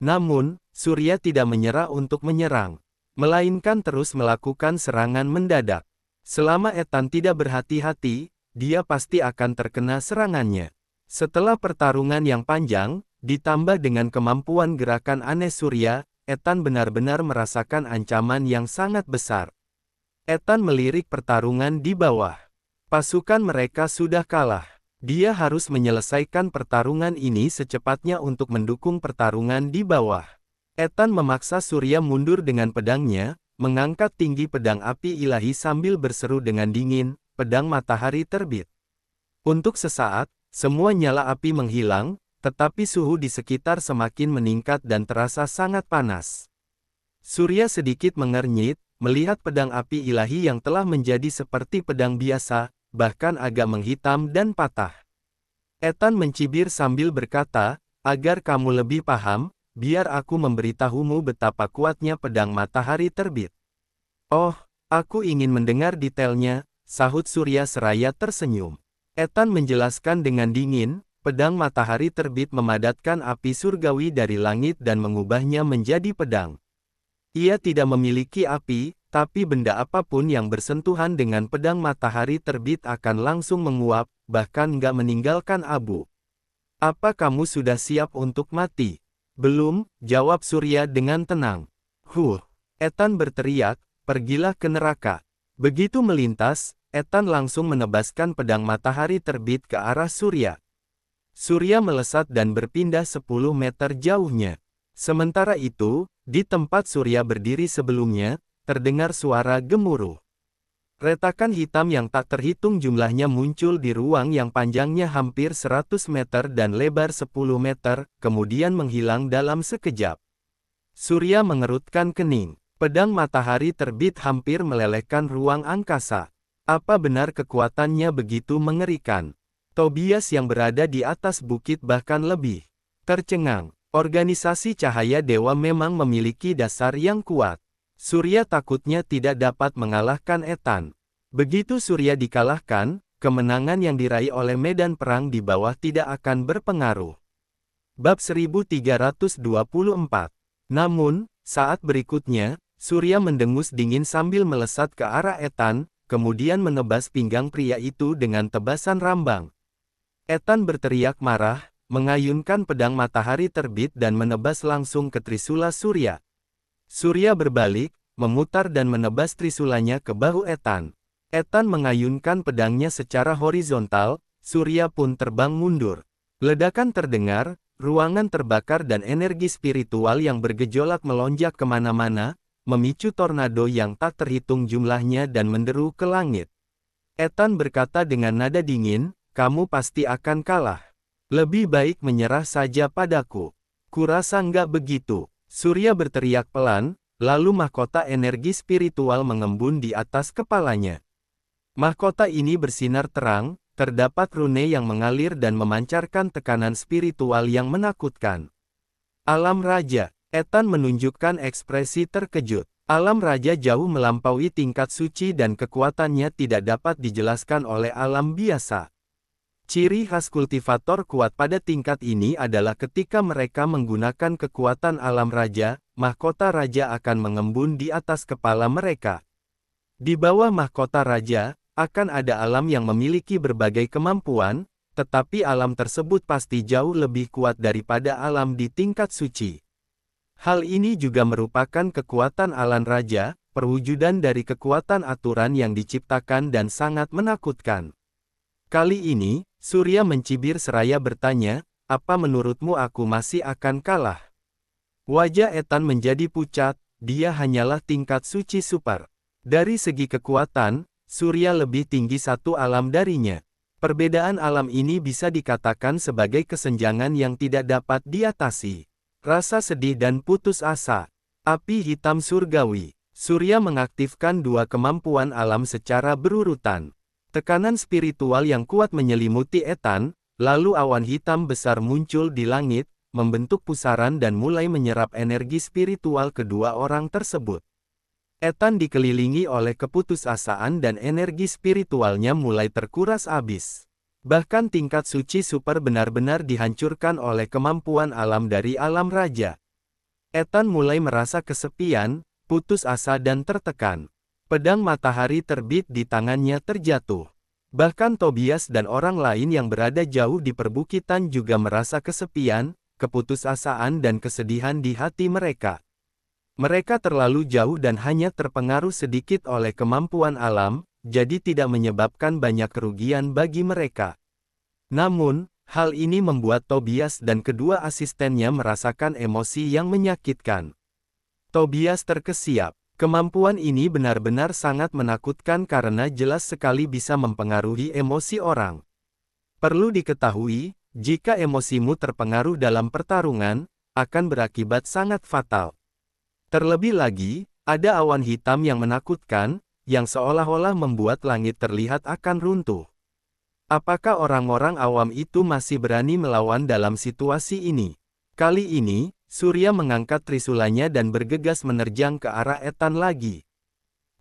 Namun, Surya tidak menyerah untuk menyerang, melainkan terus melakukan serangan mendadak. Selama Ethan tidak berhati-hati, dia pasti akan terkena serangannya. Setelah pertarungan yang panjang, ditambah dengan kemampuan gerakan aneh Surya, Ethan benar-benar merasakan ancaman yang sangat besar. Ethan melirik pertarungan di bawah. Pasukan mereka sudah kalah. Dia harus menyelesaikan pertarungan ini secepatnya untuk mendukung pertarungan di bawah. Ethan memaksa Surya mundur dengan pedangnya, mengangkat tinggi pedang api ilahi sambil berseru dengan dingin, pedang matahari terbit. Untuk sesaat, semua nyala api menghilang, tetapi suhu di sekitar semakin meningkat dan terasa sangat panas. Surya sedikit mengernyit, melihat pedang api ilahi yang telah menjadi seperti pedang biasa, bahkan agak menghitam dan patah. Ethan mencibir sambil berkata, "Agar kamu lebih paham, biar aku memberitahumu betapa kuatnya pedang matahari terbit." "Oh, aku ingin mendengar detailnya," sahut Surya seraya tersenyum. Ethan menjelaskan dengan dingin, pedang matahari terbit memadatkan api surgawi dari langit dan mengubahnya menjadi pedang. Ia tidak memiliki api, tapi benda apapun yang bersentuhan dengan pedang matahari terbit akan langsung menguap, bahkan nggak meninggalkan abu. "Apa kamu sudah siap untuk mati?" "Belum," jawab Surya dengan tenang. Ethan berteriak, "Pergilah ke neraka." Begitu melintas, Ethan langsung menebaskan pedang matahari terbit ke arah Surya. Surya melesat dan berpindah 10 meter jauhnya. Sementara itu, di tempat Surya berdiri sebelumnya, terdengar suara gemuruh. Retakan hitam yang tak terhitung jumlahnya muncul di ruang yang panjangnya hampir 100 meter dan lebar 10 meter, kemudian menghilang dalam sekejap. Surya mengerutkan kening. Pedang matahari terbit hampir melelehkan ruang angkasa. Apa benar kekuatannya begitu mengerikan? Tobias yang berada di atas bukit bahkan lebih tercengang. Organisasi Cahaya Dewa memang memiliki dasar yang kuat. Surya takutnya tidak dapat mengalahkan Ethan. Begitu Surya dikalahkan, kemenangan yang diraih oleh medan perang di bawah tidak akan berpengaruh. Bab 1324. Namun, saat berikutnya, Surya mendengus dingin sambil melesat ke arah Ethan, kemudian menebas pinggang pria itu dengan tebasan rambang. Ethan berteriak marah, mengayunkan pedang matahari terbit dan menebas langsung ke trisula Surya. Surya berbalik, memutar dan menebas trisulanya ke bahu Ethan. Ethan mengayunkan pedangnya secara horizontal, Surya pun terbang mundur. Ledakan terdengar, ruangan terbakar dan energi spiritual yang bergejolak melonjak kemana-mana, memicu tornado yang tak terhitung jumlahnya dan menderu ke langit. Ethan berkata dengan nada dingin, "Kamu pasti akan kalah. Lebih baik menyerah saja padaku." "Kurasa nggak begitu." Surya berteriak pelan, lalu mahkota energi spiritual mengembun di atas kepalanya. Mahkota ini bersinar terang, terdapat rune yang mengalir dan memancarkan tekanan spiritual yang menakutkan. "Alam Raja." Ethan menunjukkan ekspresi terkejut. Alam Raja jauh melampaui tingkat suci dan kekuatannya tidak dapat dijelaskan oleh alam biasa. Ciri khas kultivator kuat pada tingkat ini adalah ketika mereka menggunakan kekuatan alam raja, mahkota raja akan mengembun di atas kepala mereka. Di bawah mahkota raja, akan ada alam yang memiliki berbagai kemampuan, tetapi alam tersebut pasti jauh lebih kuat daripada alam di tingkat suci. Hal ini juga merupakan kekuatan alam raja, perwujudan dari kekuatan aturan yang diciptakan dan sangat menakutkan. Kali ini, Surya mencibir seraya bertanya, "Apa menurutmu aku masih akan kalah?" Wajah Ethan menjadi pucat, dia hanyalah tingkat suci super. Dari segi kekuatan, Surya lebih tinggi satu alam darinya. Perbedaan alam ini bisa dikatakan sebagai kesenjangan yang tidak dapat diatasi. Rasa sedih dan putus asa. Api hitam surgawi. Surya mengaktifkan dua kemampuan alam secara berurutan. Tekanan spiritual yang kuat menyelimuti Ethan, lalu awan hitam besar muncul di langit, membentuk pusaran dan mulai menyerap energi spiritual kedua orang tersebut. Ethan dikelilingi oleh keputusasaan dan energi spiritualnya mulai terkuras habis. Bahkan tingkat suci super benar-benar dihancurkan oleh kemampuan alam dari alam raja. Ethan mulai merasa kesepian, putus asa dan tertekan. Pedang matahari terbit di tangannya terjatuh. Bahkan Tobias dan orang lain yang berada jauh di perbukitan juga merasa kesepian, keputusasaan dan kesedihan di hati mereka. Mereka terlalu jauh dan hanya terpengaruh sedikit oleh kemampuan alam, jadi tidak menyebabkan banyak kerugian bagi mereka. Namun, hal ini membuat Tobias dan kedua asistennya merasakan emosi yang menyakitkan. Tobias terkesiap. Kemampuan ini benar-benar sangat menakutkan karena jelas sekali bisa mempengaruhi emosi orang. Perlu diketahui, Jika emosimu terpengaruh dalam pertarungan, akan berakibat sangat fatal. Terlebih lagi, ada awan hitam yang menakutkan, yang seolah-olah membuat langit terlihat akan runtuh. Apakah orang-orang awam itu masih berani melawan dalam situasi ini? Kali ini, Surya mengangkat trisulanya dan bergegas menerjang ke arah Ethan lagi.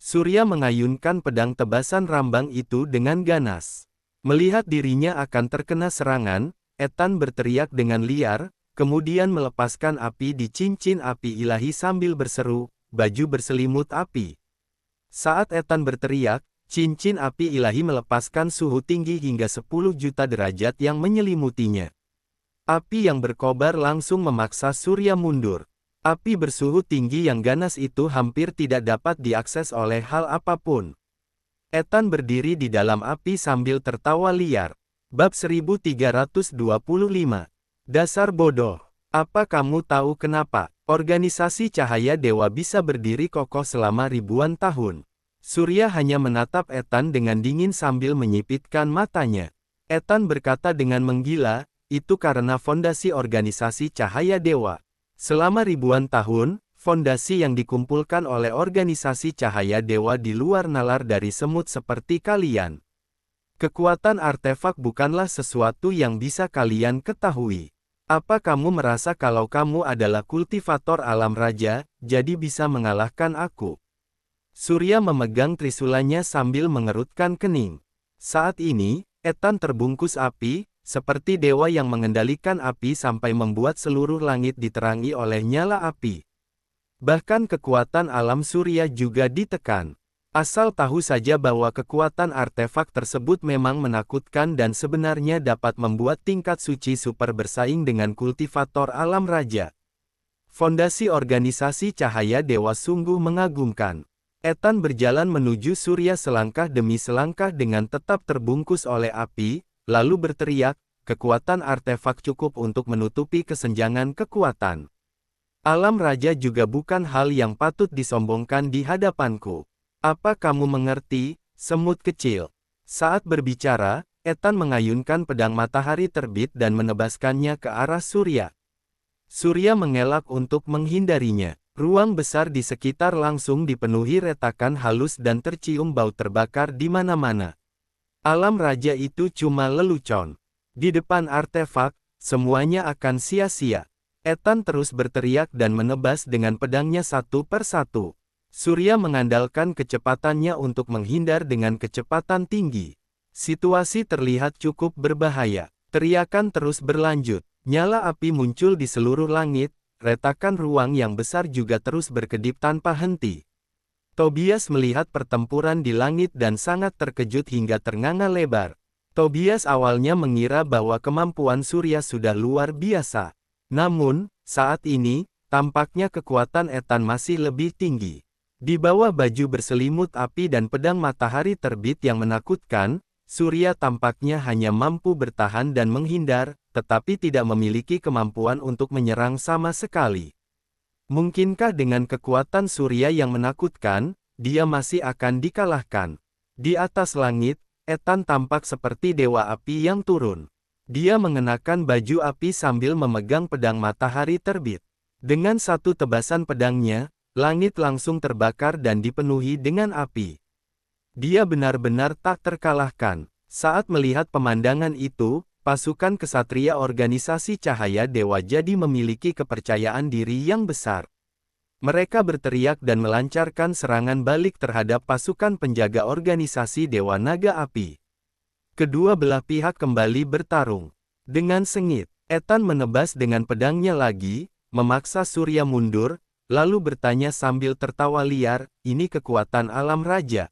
Surya mengayunkan pedang tebasan rambang itu dengan ganas. Melihat dirinya akan terkena serangan, Ethan berteriak dengan liar, kemudian melepaskan api di cincin api ilahi sambil berseru, "Baju berselimut api." Saat Ethan berteriak, cincin api ilahi melepaskan suhu tinggi hingga 10 juta derajat yang menyelimutinya. Api yang berkobar langsung memaksa Surya mundur. Api bersuhu tinggi yang ganas itu hampir tidak dapat diakses oleh hal apapun. Ethan berdiri di dalam api sambil tertawa liar. Bab 1325. Dasar bodoh. Apa kamu tahu kenapa organisasi Cahaya Dewa bisa berdiri kokoh selama ribuan tahun? Surya hanya menatap Ethan dengan dingin sambil menyipitkan matanya. Ethan berkata dengan menggila, "Itu karena fondasi organisasi Cahaya Dewa. Selama ribuan tahun, fondasi yang dikumpulkan oleh organisasi Cahaya Dewa di luar nalar dari semut seperti kalian. Kekuatan artefak bukanlah sesuatu yang bisa kalian ketahui. Apa kamu merasa kalau kamu adalah kultivator alam raja, jadi bisa mengalahkan aku?" Surya memegang trisulanya sambil mengerutkan kening. Saat ini, Ethan terbungkus api, seperti dewa yang mengendalikan api sampai membuat seluruh langit diterangi oleh nyala api. Bahkan kekuatan alam surya juga ditekan. Asal tahu saja bahwa kekuatan artefak tersebut memang menakutkan dan sebenarnya dapat membuat tingkat suci super bersaing dengan kultivator alam raja. Fondasi organisasi Cahaya Dewa sungguh mengagumkan. Ethan berjalan menuju Surya selangkah demi selangkah dengan tetap terbungkus oleh api, lalu berteriak, "Kekuatan artefak cukup untuk menutupi kesenjangan kekuatan. Alam raja juga bukan hal yang patut disombongkan di hadapanku. Apa kamu mengerti, semut kecil?" Saat berbicara, Ethan mengayunkan pedang matahari terbit dan menebaskannya ke arah Surya. Surya mengelak untuk menghindarinya. Ruang besar di sekitar langsung dipenuhi retakan halus dan tercium bau terbakar di mana-mana. Alam raja itu cuma lelucon. Di depan artefak, semuanya akan sia-sia. Ethan terus berteriak dan menebas dengan pedangnya satu persatu. Surya mengandalkan kecepatannya untuk menghindar dengan kecepatan tinggi. Situasi terlihat cukup berbahaya. Teriakan terus berlanjut. Nyala api muncul di seluruh langit, retakan ruang yang besar juga terus berkedip tanpa henti. Tobias melihat pertempuran di langit dan sangat terkejut hingga ternganga lebar. Tobias awalnya mengira bahwa kemampuan Surya sudah luar biasa. Namun, saat ini, tampaknya kekuatan Ethan masih lebih tinggi. Di bawah baju berselimut api dan pedang matahari terbit yang menakutkan, Surya tampaknya hanya mampu bertahan dan menghindar, tetapi tidak memiliki kemampuan untuk menyerang sama sekali. Mungkinkah dengan kekuatan Surya yang menakutkan, dia masih akan dikalahkan? Di atas langit, Ethan tampak seperti dewa api yang turun. Dia mengenakan baju api sambil memegang pedang matahari terbit. Dengan satu tebasan pedangnya, langit langsung terbakar dan dipenuhi dengan api. Dia benar-benar tak terkalahkan. Saat melihat pemandangan itu, pasukan kesatria organisasi Cahaya Dewa jadi memiliki kepercayaan diri yang besar. Mereka berteriak dan melancarkan serangan balik terhadap pasukan penjaga organisasi Dewa Naga Api. Kedua belah pihak kembali bertarung. Dengan sengit, Ethan menebas dengan pedangnya lagi, memaksa Surya mundur, lalu bertanya sambil tertawa liar, "Ini kekuatan alam raja.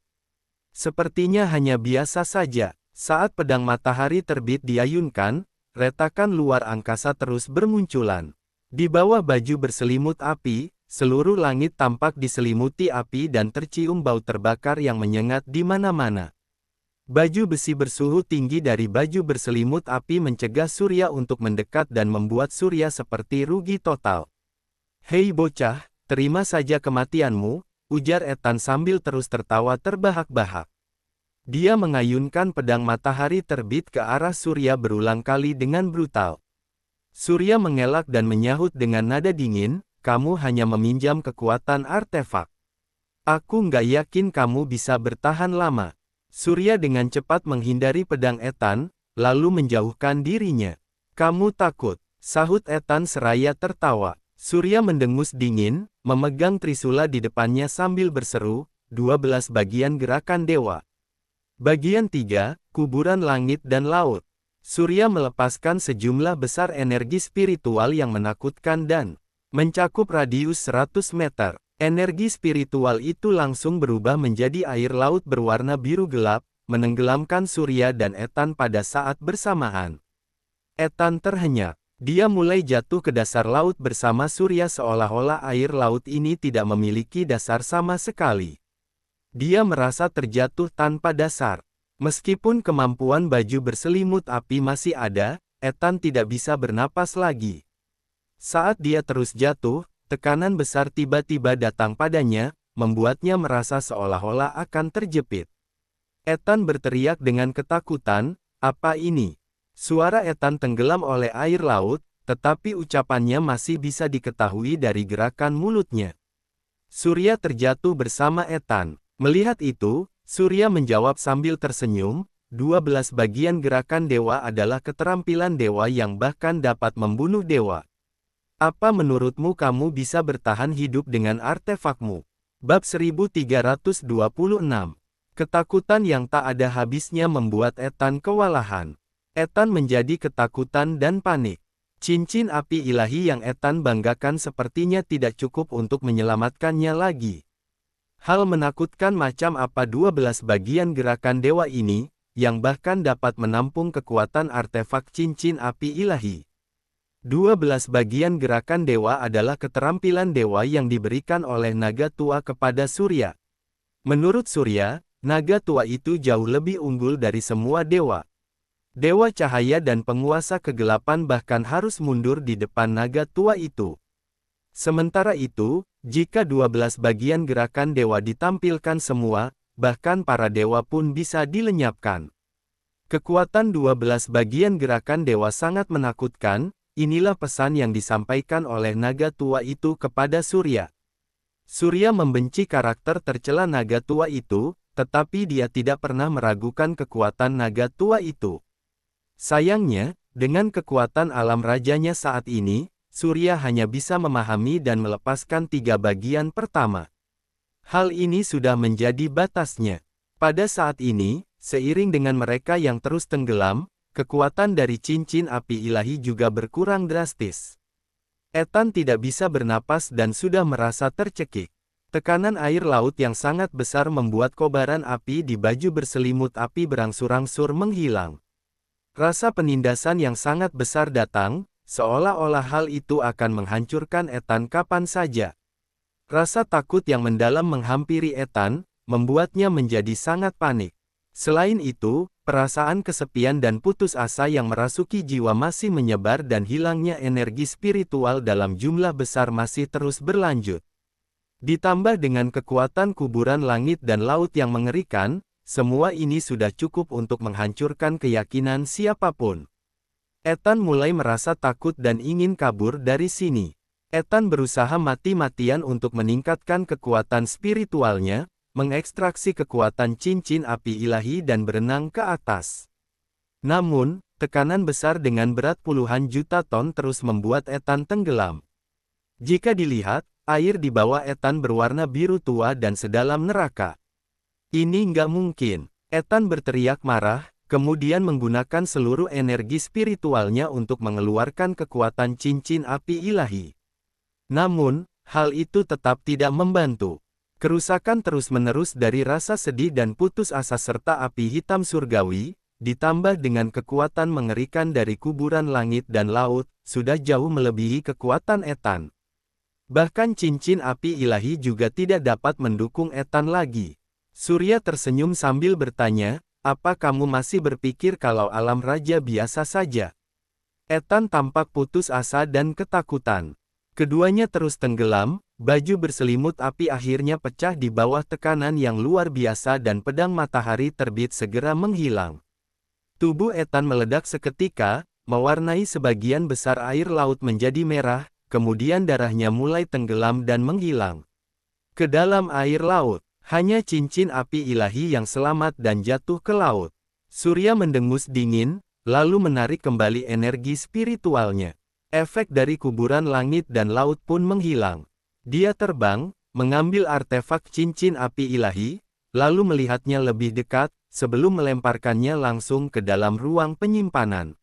Sepertinya hanya biasa saja." Saat pedang matahari terbit diayunkan, retakan luar angkasa terus bermunculan. Di bawah baju berselimut api, seluruh langit tampak diselimuti api dan tercium bau terbakar yang menyengat di mana-mana. Baju besi bersuhu tinggi dari baju berselimut api mencegah Surya untuk mendekat dan membuat Surya seperti rugi total. "Hei bocah, terima saja kematianmu," ujar Ethan sambil terus tertawa terbahak-bahak. Dia mengayunkan pedang matahari terbit ke arah Surya berulang kali dengan brutal. Surya mengelak dan menyahut dengan nada dingin, kamu hanya meminjam kekuatan artefak. Aku nggak yakin kamu bisa bertahan lama. Surya dengan cepat menghindari pedang Ethan, lalu menjauhkan dirinya. Kamu takut, sahut Ethan seraya tertawa. Surya mendengus dingin, memegang trisula di depannya sambil berseru, 12 bagian gerakan dewa. Bagian 3, kuburan langit dan laut. Surya melepaskan sejumlah besar energi spiritual yang menakutkan dan mencakup radius 100 meter. Energi spiritual itu langsung berubah menjadi air laut berwarna biru gelap, menenggelamkan Surya dan Ethan pada saat bersamaan. Ethan terhenyak. Dia mulai jatuh ke dasar laut bersama Surya seolah-olah air laut ini tidak memiliki dasar sama sekali. Dia merasa terjatuh tanpa dasar. Meskipun kemampuan baju berselimut api masih ada, Ethan tidak bisa bernapas lagi. Saat dia terus jatuh, tekanan besar tiba-tiba datang padanya, membuatnya merasa seolah-olah akan terjepit. Ethan berteriak dengan ketakutan, apa ini? Suara Ethan tenggelam oleh air laut, tetapi ucapannya masih bisa diketahui dari gerakan mulutnya. Surya terjatuh bersama Ethan. Melihat itu, Surya menjawab sambil tersenyum, 12 bagian gerakan dewa adalah keterampilan dewa yang bahkan dapat membunuh dewa. Apa menurutmu kamu bisa bertahan hidup dengan artefakmu? Bab 1326. Ketakutan yang tak ada habisnya membuat Ethan kewalahan. Ethan menjadi ketakutan dan panik. Cincin api ilahi yang Ethan banggakan sepertinya tidak cukup untuk menyelamatkannya lagi. Hal menakutkan macam apa 12 bagian gerakan dewa ini, yang bahkan dapat menampung kekuatan artefak cincin api ilahi. 12 bagian gerakan dewa adalah keterampilan dewa yang diberikan oleh naga tua kepada Surya. Menurut Surya, naga tua itu jauh lebih unggul dari semua dewa. Dewa cahaya dan penguasa kegelapan bahkan harus mundur di depan naga tua itu. Sementara itu, jika 12 bagian gerakan dewa ditampilkan semua, bahkan para dewa pun bisa dilenyapkan. Kekuatan 12 bagian gerakan dewa sangat menakutkan, inilah pesan yang disampaikan oleh naga tua itu kepada Surya. Surya membenci karakter tercela naga tua itu, tetapi dia tidak pernah meragukan kekuatan naga tua itu. Sayangnya, dengan kekuatan alam rajanya saat ini, Surya hanya bisa memahami dan melepaskan 3 bagian pertama. Hal ini sudah menjadi batasnya. Pada saat ini, seiring dengan mereka yang terus tenggelam, kekuatan dari cincin api ilahi juga berkurang drastis. Ethan tidak bisa bernapas dan sudah merasa tercekik. Tekanan air laut yang sangat besar membuat kobaran api di baju berselimut api berangsur-angsur menghilang. Rasa penindasan yang sangat besar datang, seolah-olah hal itu akan menghancurkan Ethan kapan saja. Rasa takut yang mendalam menghampiri Ethan, membuatnya menjadi sangat panik. Selain itu, perasaan kesepian dan putus asa yang merasuki jiwa masih menyebar dan hilangnya energi spiritual dalam jumlah besar masih terus berlanjut. Ditambah dengan kekuatan kuburan langit dan laut yang mengerikan, semua ini sudah cukup untuk menghancurkan keyakinan siapapun. Ethan mulai merasa takut dan ingin kabur dari sini. Ethan berusaha mati-matian untuk meningkatkan kekuatan spiritualnya, mengekstraksi kekuatan cincin api ilahi dan berenang ke atas. Namun, tekanan besar dengan berat puluhan juta ton terus membuat Ethan tenggelam. Jika dilihat, air di bawah Ethan berwarna biru tua dan sedalam neraka. Ini nggak mungkin. Ethan berteriak marah, kemudian menggunakan seluruh energi spiritualnya untuk mengeluarkan kekuatan cincin api ilahi. Namun, hal itu tetap tidak membantu. Kerusakan terus-menerus dari rasa sedih dan putus asa serta api hitam surgawi, ditambah dengan kekuatan mengerikan dari kuburan langit dan laut, sudah jauh melebihi kekuatan Ethan. Bahkan cincin api ilahi juga tidak dapat mendukung Ethan lagi. Surya tersenyum sambil bertanya, apa kamu masih berpikir kalau alam raja biasa saja? Ethan tampak putus asa dan ketakutan. Keduanya terus tenggelam, Baju berselimut api akhirnya pecah di bawah tekanan yang luar biasa dan pedang matahari terbit segera menghilang. Tubuh Ethan meledak seketika, mewarnai sebagian besar air laut menjadi merah, kemudian darahnya mulai tenggelam dan menghilang ke dalam air laut. Hanya cincin api ilahi yang selamat dan jatuh ke laut. Surya mendengus dingin, lalu menarik kembali energi spiritualnya. Efek dari kuburan langit dan laut pun menghilang. Dia terbang, mengambil artefak cincin api ilahi, lalu melihatnya lebih dekat, sebelum melemparkannya langsung ke dalam ruang penyimpanan.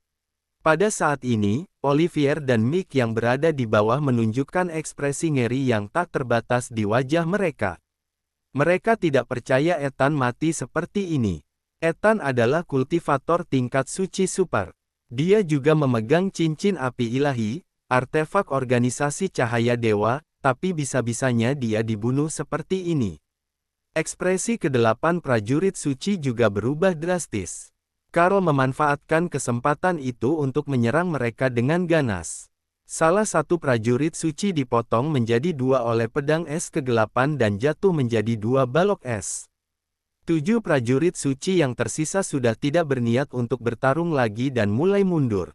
Pada saat ini, Olivier dan Mick yang berada di bawah menunjukkan ekspresi ngeri yang tak terbatas di wajah mereka. Mereka tidak percaya Ethan mati seperti ini. Ethan adalah kultivator tingkat suci super. Dia juga memegang cincin api ilahi, artefak organisasi cahaya dewa, tapi bisa-bisanya dia dibunuh seperti ini. Ekspresi kedelapan prajurit suci juga berubah drastis. Karl memanfaatkan kesempatan itu untuk menyerang mereka dengan ganas. Salah satu prajurit suci dipotong menjadi dua oleh pedang es kegelapan dan jatuh menjadi dua balok es. 7 prajurit suci yang tersisa sudah tidak berniat untuk bertarung lagi dan mulai mundur.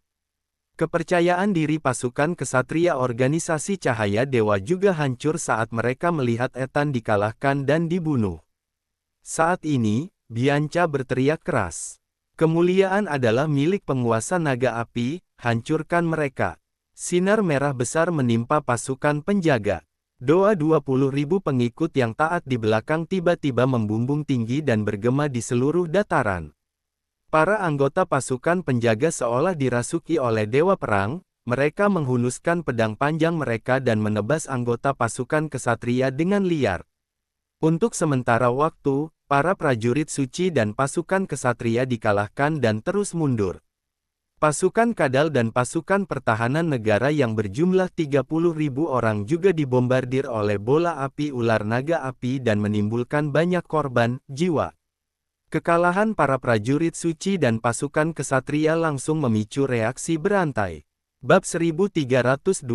Kepercayaan diri pasukan kesatria organisasi cahaya dewa juga hancur saat mereka melihat Ethan dikalahkan dan dibunuh. Saat ini, Bianca berteriak keras. Kemuliaan adalah milik penguasa naga api, hancurkan mereka. Sinar merah besar menimpa pasukan penjaga. Doa 20.000 pengikut yang taat di belakang tiba-tiba membumbung tinggi dan bergema di seluruh dataran. Para anggota pasukan penjaga seolah dirasuki oleh dewa perang, mereka menghunuskan pedang panjang mereka dan menebas anggota pasukan kesatria dengan liar. Untuk sementara waktu, para prajurit suci dan pasukan kesatria dikalahkan dan terus mundur. Pasukan kadal dan pasukan pertahanan negara yang berjumlah 30.000 orang juga dibombardir oleh bola api ular naga api dan menimbulkan banyak korban jiwa. Kekalahan para prajurit suci dan pasukan kesatria langsung memicu reaksi berantai. Bab 1327.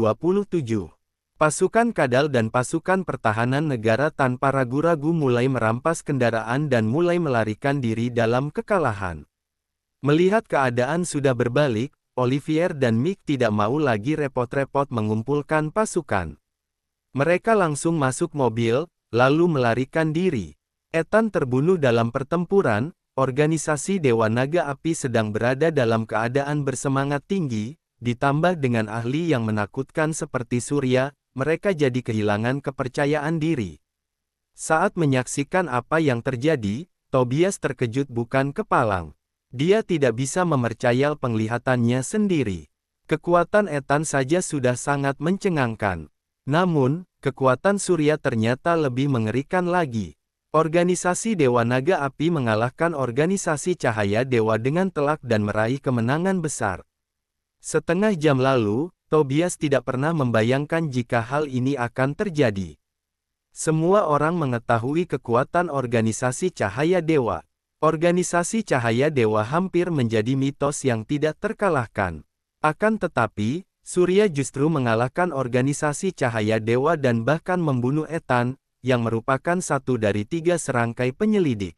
Pasukan kadal dan pasukan pertahanan negara tanpa ragu-ragu mulai merampas kendaraan dan mulai melarikan diri dalam kekalahan. Melihat keadaan sudah berbalik, Olivier dan Mick tidak mau lagi repot-repot mengumpulkan pasukan. Mereka langsung masuk mobil, lalu melarikan diri. Ethan terbunuh dalam pertempuran, organisasi Dewa Naga Api sedang berada dalam keadaan bersemangat tinggi, ditambah dengan ahli yang menakutkan seperti Surya, mereka jadi kehilangan kepercayaan diri. Saat menyaksikan apa yang terjadi, Tobias terkejut bukan kepalang. Dia tidak bisa mempercayai penglihatannya sendiri. Kekuatan Ethan saja sudah sangat mencengangkan. Namun, kekuatan Surya ternyata lebih mengerikan lagi. Organisasi Dewa Naga Api mengalahkan organisasi Cahaya Dewa dengan telak dan meraih kemenangan besar. Setengah jam lalu, Tobias tidak pernah membayangkan jika hal ini akan terjadi. Semua orang mengetahui kekuatan organisasi Cahaya Dewa. Organisasi Cahaya Dewa hampir menjadi mitos yang tidak terkalahkan. Akan tetapi, Surya justru mengalahkan organisasi Cahaya Dewa dan bahkan membunuh Ethan, yang merupakan satu dari 3 serangkai penyelidik.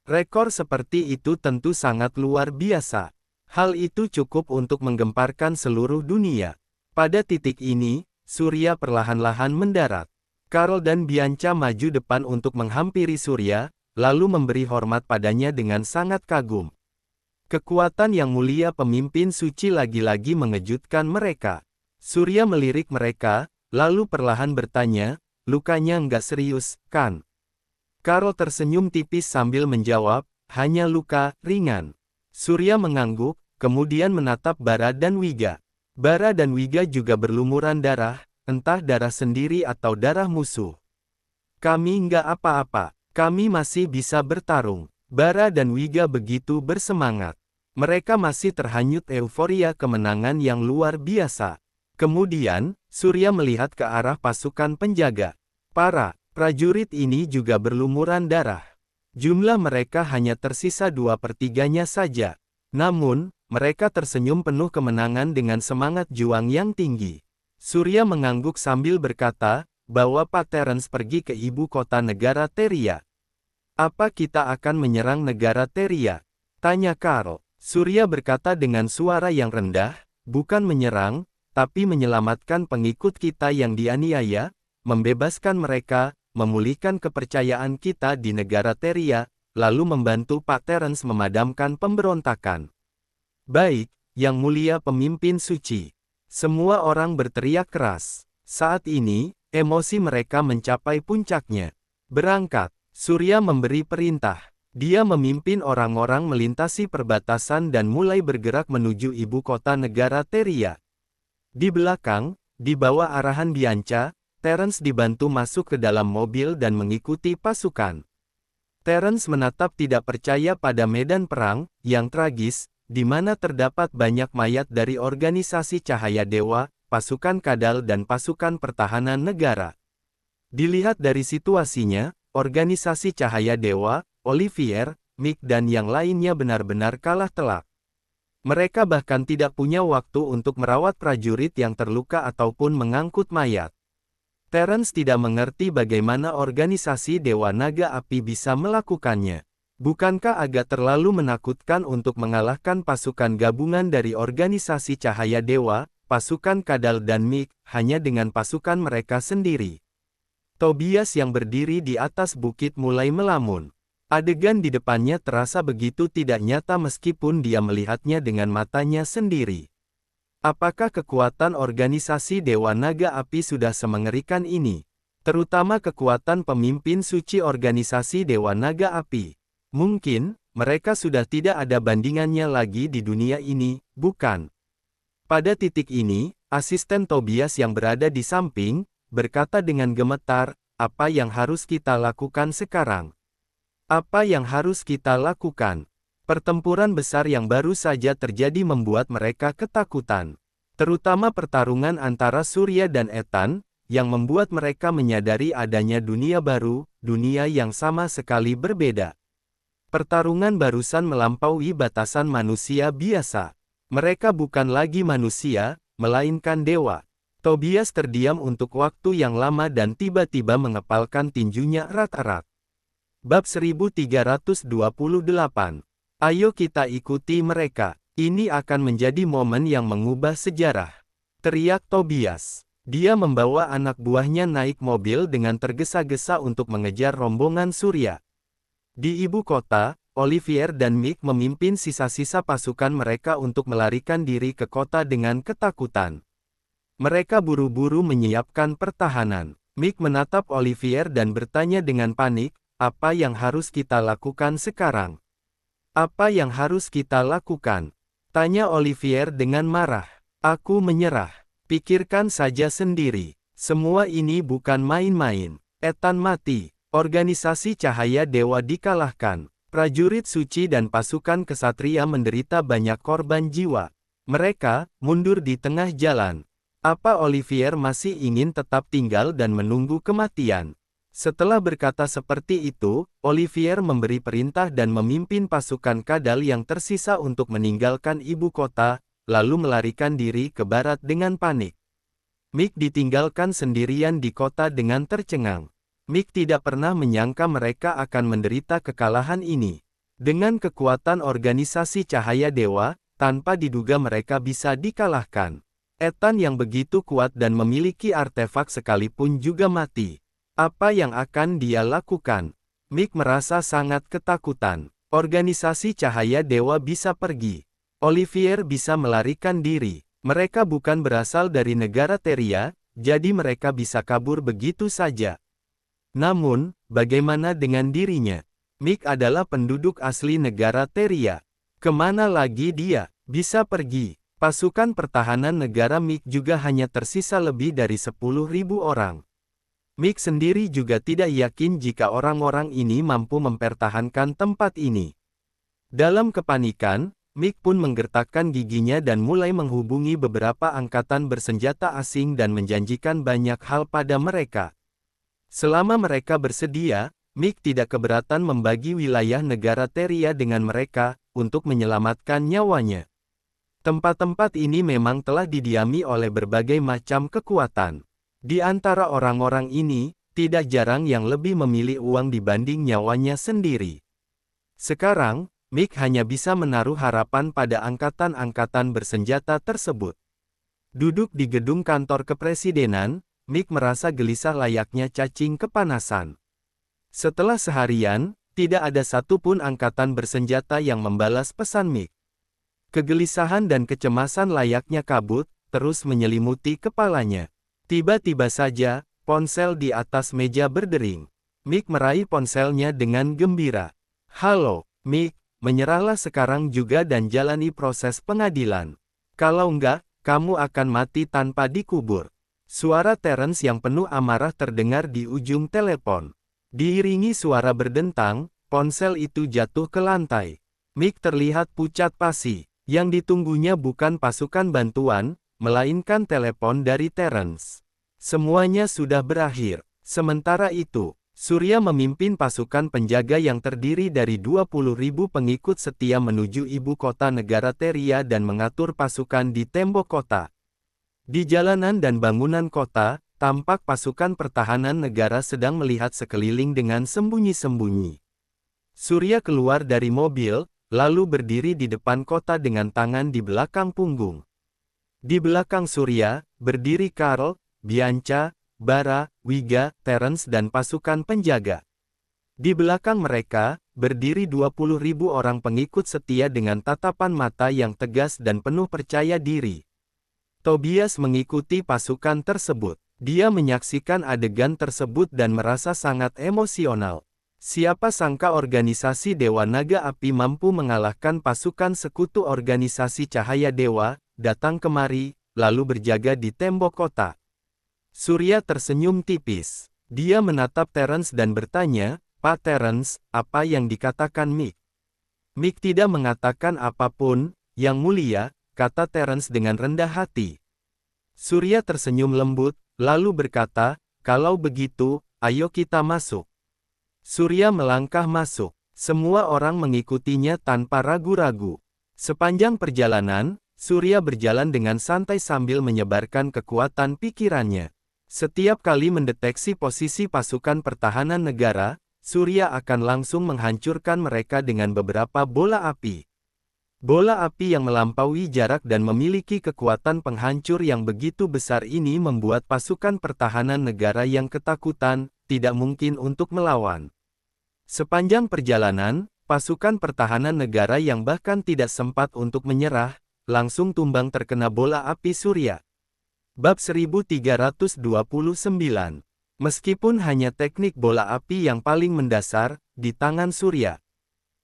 Rekor seperti itu tentu sangat luar biasa. Hal itu cukup untuk menggemparkan seluruh dunia. Pada titik ini, Surya perlahan-lahan mendarat. Karl dan Bianca maju depan untuk menghampiri Surya, lalu memberi hormat padanya dengan sangat kagum. Kekuatan yang mulia pemimpin suci lagi-lagi mengejutkan mereka. Surya melirik mereka, lalu perlahan bertanya, "Lukanya nggak serius, kan?" Karl tersenyum tipis sambil menjawab, "Hanya luka ringan." Surya mengangguk, kemudian menatap Bara dan Wiga. Bara dan Wiga juga berlumuran darah, entah darah sendiri atau darah musuh. "Kami nggak apa-apa, kami masih bisa bertarung." Bara dan Wiga begitu bersemangat. Mereka masih terhanyut euforia kemenangan yang luar biasa. Kemudian, Surya melihat ke arah pasukan penjaga. Para prajurit ini juga berlumuran darah. Jumlah mereka hanya tersisa 2/3-nya saja. Namun, mereka tersenyum penuh kemenangan dengan semangat juang yang tinggi. Surya mengangguk sambil berkata, bawa Pak Terence pergi ke ibu kota negara Teria. Apa kita akan menyerang negara Teria? Tanya Karl. Surya berkata dengan suara yang rendah, bukan menyerang, tapi menyelamatkan pengikut kita yang dianiaya, membebaskan mereka, memulihkan kepercayaan kita di negara Teria, lalu membantu Pak Terence memadamkan pemberontakan. Baik, Yang Mulia Pemimpin Suci. Semua orang berteriak keras. Saat ini, emosi mereka mencapai puncaknya. Berangkat, Surya memberi perintah. Dia memimpin orang-orang melintasi perbatasan dan mulai bergerak menuju ibu kota negara Teria. Di belakang, di bawah arahan Bianca, Terence dibantu masuk ke dalam mobil dan mengikuti pasukan. Terence menatap tidak percaya pada medan perang, yang tragis, di mana terdapat banyak mayat dari organisasi Cahaya Dewa, pasukan Kadal dan pasukan pertahanan negara. Dilihat dari situasinya, organisasi Cahaya Dewa, Olivier, Mick dan yang lainnya benar-benar kalah telak. Mereka bahkan tidak punya waktu untuk merawat prajurit yang terluka ataupun mengangkut mayat. Terence tidak mengerti bagaimana organisasi Dewa Naga Api bisa melakukannya. Bukankah agak terlalu menakutkan untuk mengalahkan pasukan gabungan dari organisasi Cahaya Dewa, pasukan Kadal dan Mick, hanya dengan pasukan mereka sendiri? Tobias yang berdiri di atas bukit mulai melamun. Adegan di depannya terasa begitu tidak nyata meskipun dia melihatnya dengan matanya sendiri. Apakah kekuatan organisasi Dewa Naga Api sudah semengerikan ini? Terutama kekuatan pemimpin suci organisasi Dewa Naga Api. Mungkin, mereka sudah tidak ada bandingannya lagi di dunia ini, bukan? Pada titik ini, asisten Tobias yang berada di samping, berkata dengan gemetar, apa yang harus kita lakukan sekarang? Apa yang harus kita lakukan? Pertempuran besar yang baru saja terjadi membuat mereka ketakutan. Terutama pertarungan antara Surya dan Ethan, yang membuat mereka menyadari adanya dunia baru, dunia yang sama sekali berbeda. Pertarungan barusan melampaui batasan manusia biasa. Mereka bukan lagi manusia, melainkan dewa. Tobias terdiam untuk waktu yang lama dan tiba-tiba mengepalkan tinjunya erat-erat. Bab 1328. Ayo kita ikuti mereka. Ini akan menjadi momen yang mengubah sejarah. Teriak Tobias. Dia membawa anak buahnya naik mobil dengan tergesa-gesa untuk mengejar rombongan Surya. Di ibu kota, Olivier dan Mick memimpin sisa-sisa pasukan mereka untuk melarikan diri ke kota dengan ketakutan. Mereka buru-buru menyiapkan pertahanan. Mick menatap Olivier dan bertanya dengan panik, apa yang harus kita lakukan sekarang? Apa yang harus kita lakukan? Tanya Olivier dengan marah. Aku menyerah. Pikirkan saja sendiri. Semua ini bukan main-main. Ethan mati. Organisasi Cahaya Dewa dikalahkan. Prajurit suci dan pasukan kesatria menderita banyak korban jiwa. Mereka mundur di tengah jalan. Apa Olivier masih ingin tetap tinggal dan menunggu kematian? Setelah berkata seperti itu, Olivier memberi perintah dan memimpin pasukan Kadal yang tersisa untuk meninggalkan ibu kota, lalu melarikan diri ke barat dengan panik. Mick ditinggalkan sendirian di kota dengan tercengang. Mick tidak pernah menyangka mereka akan menderita kekalahan ini. Dengan kekuatan organisasi Cahaya Dewa, tanpa diduga mereka bisa dikalahkan. Ethan yang begitu kuat dan memiliki artefak sekalipun juga mati. Apa yang akan dia lakukan? Mick merasa sangat ketakutan. Organisasi Cahaya Dewa bisa pergi. Olivier bisa melarikan diri. Mereka bukan berasal dari negara Teria, jadi mereka bisa kabur begitu saja. Namun, bagaimana dengan dirinya? Mick adalah penduduk asli negara Teria. Kemana lagi dia bisa pergi? Pasukan pertahanan negara Mick juga hanya tersisa lebih dari 10.000 orang. Mick sendiri juga tidak yakin jika orang-orang ini mampu mempertahankan tempat ini. Dalam kepanikan, Mick pun menggertakkan giginya dan mulai menghubungi beberapa angkatan bersenjata asing dan menjanjikan banyak hal pada mereka. Selama mereka bersedia, Mick tidak keberatan membagi wilayah negara Teria dengan mereka, untuk menyelamatkan nyawanya. Tempat-tempat ini memang telah didiami oleh berbagai macam kekuatan. Di antara orang-orang ini, tidak jarang yang lebih memilih uang dibanding nyawanya sendiri. Sekarang, Mick hanya bisa menaruh harapan pada angkatan-angkatan bersenjata tersebut. Duduk di gedung kantor kepresidenan, Mick merasa gelisah layaknya cacing kepanasan. Setelah seharian, tidak ada satupun angkatan bersenjata yang membalas pesan Mick. Kegelisahan dan kecemasan layaknya kabut, terus menyelimuti kepalanya. Tiba-tiba saja, ponsel di atas meja berdering. Mick meraih ponselnya dengan gembira. "Halo, Mick, menyerahlah sekarang juga dan jalani proses pengadilan. Kalau enggak, kamu akan mati tanpa dikubur." Suara Terence yang penuh amarah terdengar di ujung telepon. Diiringi suara berdentang, ponsel itu jatuh ke lantai. Mick terlihat pucat pasi. Yang ditunggunya bukan pasukan bantuan, melainkan telepon dari Terence. Semuanya sudah berakhir. Sementara itu, Surya memimpin pasukan penjaga yang terdiri dari 20.000 pengikut setia menuju ibu kota negara Teria dan mengatur pasukan di tembok kota. Di jalanan dan bangunan kota, tampak pasukan pertahanan negara sedang melihat sekeliling dengan sembunyi-sembunyi. Surya keluar dari mobil, lalu berdiri di depan kota dengan tangan di belakang punggung. Di belakang Surya, berdiri Karl, Bianca, Bara, Wiga, Terence dan pasukan penjaga. Di belakang mereka, berdiri 20.000 orang pengikut setia dengan tatapan mata yang tegas dan penuh percaya diri. Tobias mengikuti pasukan tersebut. Dia menyaksikan adegan tersebut dan merasa sangat emosional. Siapa sangka organisasi Dewa Naga Api mampu mengalahkan pasukan sekutu organisasi Cahaya Dewa, datang kemari, lalu berjaga di tembok kota. Surya tersenyum tipis. Dia menatap Terence dan bertanya, "Pak Terence, apa yang dikatakan Mick?" "Mick tidak mengatakan apapun, Yang Mulia," kata Terence dengan rendah hati. Surya tersenyum lembut, lalu berkata, "Kalau begitu, ayo kita masuk." Surya melangkah masuk. Semua orang mengikutinya tanpa ragu-ragu. Sepanjang perjalanan, Surya berjalan dengan santai sambil menyebarkan kekuatan pikirannya. Setiap kali mendeteksi posisi pasukan pertahanan negara, Surya akan langsung menghancurkan mereka dengan beberapa bola api. Bola api yang melampaui jarak dan memiliki kekuatan penghancur yang begitu besar ini membuat pasukan pertahanan negara yang ketakutan, tidak mungkin untuk melawan. Sepanjang perjalanan, pasukan pertahanan negara yang bahkan tidak sempat untuk menyerah, langsung tumbang terkena bola api Surya. Bab 1329. Meskipun hanya teknik bola api yang paling mendasar, di tangan Surya.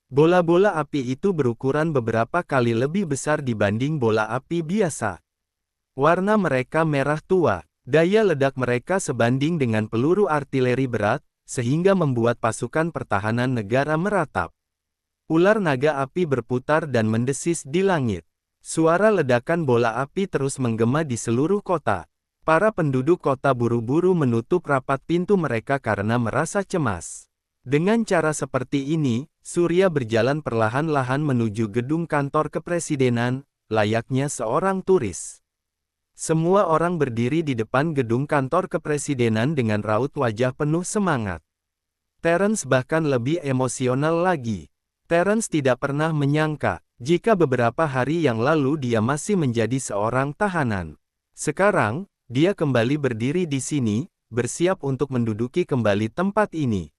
Bola-bola api itu berukuran beberapa kali lebih besar dibanding bola api biasa. Warna mereka merah tua, daya ledak mereka sebanding dengan peluru artileri berat, sehingga membuat pasukan pertahanan negara meratap. Ular naga api berputar dan mendesis di langit. Suara ledakan bola api terus menggema di seluruh kota. Para penduduk kota buru-buru menutup rapat pintu mereka karena merasa cemas. Dengan cara seperti ini, Surya berjalan perlahan-lahan menuju gedung kantor kepresidenan, layaknya seorang turis. Semua orang berdiri di depan gedung kantor kepresidenan dengan raut wajah penuh semangat. Terence bahkan lebih emosional lagi. Terence tidak pernah menyangka, jika beberapa hari yang lalu dia masih menjadi seorang tahanan. Sekarang, dia kembali berdiri di sini, bersiap untuk menduduki kembali tempat ini.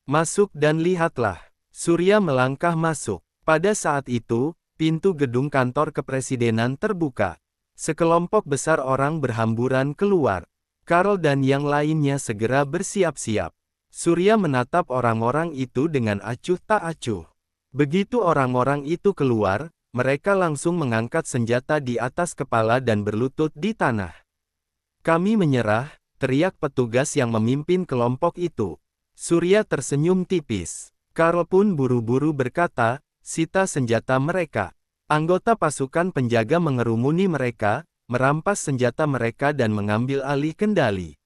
"Masuk dan lihatlah." Surya melangkah masuk. Pada saat itu, pintu gedung kantor kepresidenan terbuka. Sekelompok besar orang berhamburan keluar. Karl dan yang lainnya segera bersiap-siap. Surya menatap orang-orang itu dengan acuh tak acuh. Begitu orang-orang itu keluar, mereka langsung mengangkat senjata di atas kepala dan berlutut di tanah. "Kami menyerah," teriak petugas yang memimpin kelompok itu. Surya tersenyum tipis. Karl pun buru-buru berkata, "Sita senjata mereka." Anggota pasukan penjaga mengerumuni mereka, merampas senjata mereka dan mengambil alih kendali.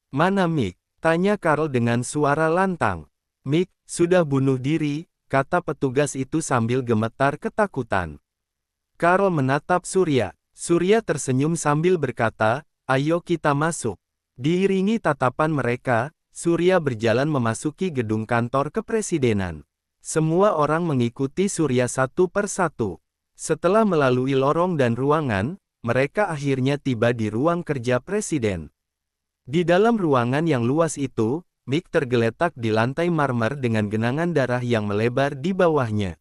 "Mana Mick?" tanya Karl dengan suara lantang. "Mick sudah bunuh diri," kata petugas itu sambil gemetar ketakutan. Karl menatap Surya. Surya tersenyum sambil berkata, "Ayo kita masuk." Diiringi tatapan mereka, Surya berjalan memasuki gedung kantor kepresidenan. Semua orang mengikuti Surya satu persatu. Setelah melalui lorong dan ruangan, mereka akhirnya tiba di ruang kerja presiden. Di dalam ruangan yang luas itu, Mick tergeletak di lantai marmer dengan genangan darah yang melebar di bawahnya.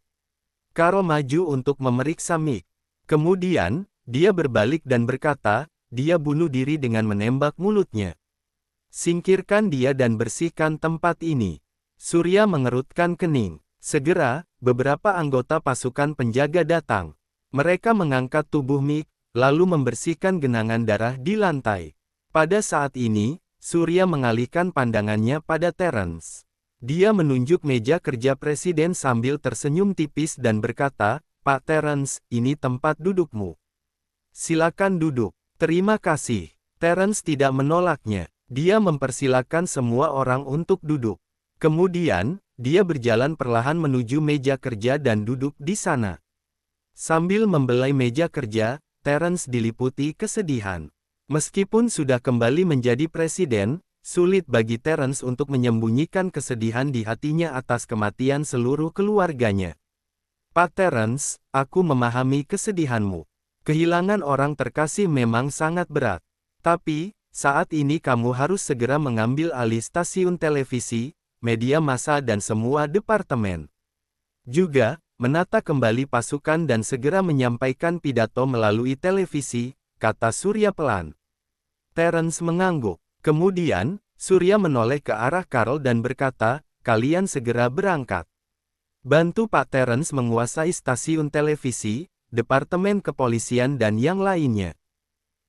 Carl maju untuk memeriksa Mick. Kemudian, dia berbalik dan berkata, dia bunuh diri dengan menembak mulutnya. Singkirkan dia dan bersihkan tempat ini. Surya mengerutkan kening. Segera, beberapa anggota pasukan penjaga datang. Mereka mengangkat tubuh Mick, lalu membersihkan genangan darah di lantai. Pada saat ini, Surya mengalihkan pandangannya pada Terence. Dia menunjuk meja kerja presiden sambil tersenyum tipis dan berkata, "Pak Terence, ini tempat dudukmu. Silakan duduk." "Terima kasih." Terence tidak menolaknya. Dia mempersilakan semua orang untuk duduk. Kemudian, dia berjalan perlahan menuju meja kerja dan duduk di sana. Sambil membelai meja kerja, Terence diliputi kesedihan. Meskipun sudah kembali menjadi presiden, sulit bagi Terence untuk menyembunyikan kesedihan di hatinya atas kematian seluruh keluarganya. "Pak Terence, aku memahami kesedihanmu. Kehilangan orang terkasih memang sangat berat. Tapi, saat ini kamu harus segera mengambil alih stasiun televisi, media massa dan semua departemen. Juga, menata kembali pasukan dan segera menyampaikan pidato melalui televisi," kata Surya pelan. Terence mengangguk. Kemudian, Surya menoleh ke arah Carl dan berkata, "Kalian segera berangkat. Bantu Pak Terence menguasai stasiun televisi, departemen kepolisian dan yang lainnya.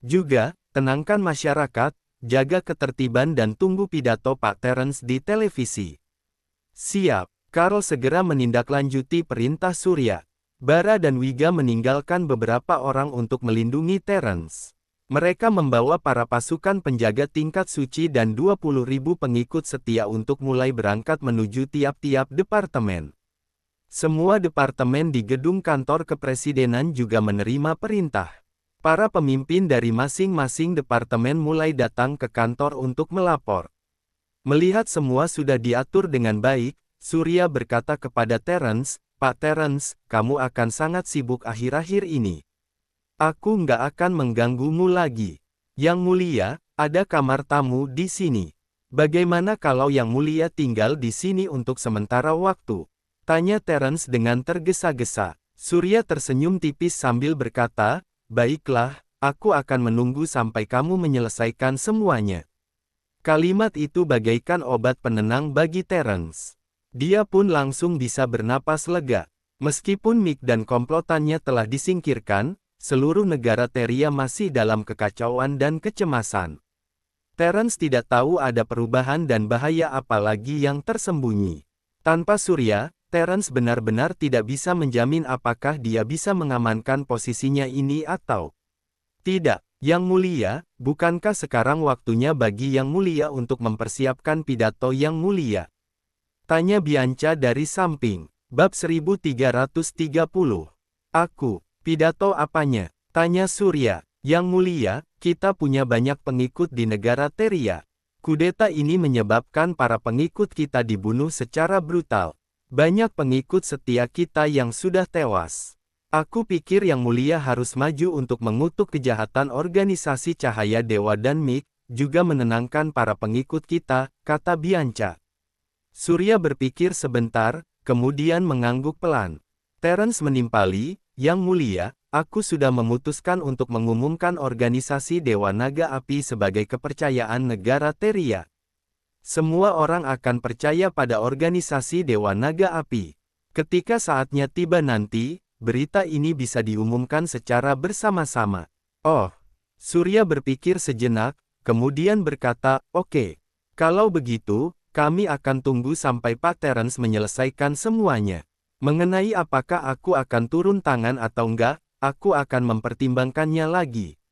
Juga, tenangkan masyarakat, jaga ketertiban dan tunggu pidato Pak Terence di televisi." "Siap." Carl segera menindaklanjuti perintah Surya. Bara dan Wiga meninggalkan beberapa orang untuk melindungi Terence. Mereka membawa para pasukan penjaga tingkat suci dan 20.000 pengikut setia untuk mulai berangkat menuju tiap-tiap departemen. Semua departemen di gedung kantor kepresidenan juga menerima perintah. Para pemimpin dari masing-masing departemen mulai datang ke kantor untuk melapor. Melihat semua sudah diatur dengan baik, Surya berkata kepada Terence, "Pak Terence, kamu akan sangat sibuk akhir-akhir ini. Aku nggak akan mengganggumu lagi. Yang mulia, ada kamar tamu di sini. Bagaimana kalau Yang Mulia tinggal di sini untuk sementara waktu?" tanya Terence dengan tergesa-gesa. Surya tersenyum tipis sambil berkata, "Baiklah, aku akan menunggu sampai kamu menyelesaikan semuanya." Kalimat itu bagaikan obat penenang bagi Terence. Dia pun langsung bisa bernapas lega. Meskipun Mick dan komplotannya telah disingkirkan, seluruh negara Teria masih dalam kekacauan dan kecemasan. Terence tidak tahu ada perubahan dan bahaya apa lagi yang tersembunyi. Tanpa Surya, Terence benar-benar tidak bisa menjamin apakah dia bisa mengamankan posisinya ini atau tidak. "Yang Mulia, bukankah sekarang waktunya bagi Yang Mulia untuk mempersiapkan pidato Yang Mulia?" tanya Bianca dari samping. Bab 1330. "Aku, pidato apanya?" tanya Surya. "Yang Mulia, kita punya banyak pengikut di negara Teria. Kudeta ini menyebabkan para pengikut kita dibunuh secara brutal. Banyak pengikut setia kita yang sudah tewas. Aku pikir Yang Mulia harus maju untuk mengutuk kejahatan organisasi Cahaya Dewa dan Mick, juga menenangkan para pengikut kita," kata Bianca. Surya berpikir sebentar, kemudian mengangguk pelan. Terence menimpali, "Yang Mulia, aku sudah memutuskan untuk mengumumkan organisasi Dewa Naga Api sebagai kepercayaan negara Teria. Semua orang akan percaya pada organisasi Dewa Naga Api. Ketika saatnya tiba nanti, berita ini bisa diumumkan secara bersama-sama." "Oh." Surya berpikir sejenak, kemudian berkata, "Oke. Kalau begitu, kami akan tunggu sampai Pak Terence menyelesaikan semuanya. Mengenai apakah aku akan turun tangan atau enggak, aku akan mempertimbangkannya lagi."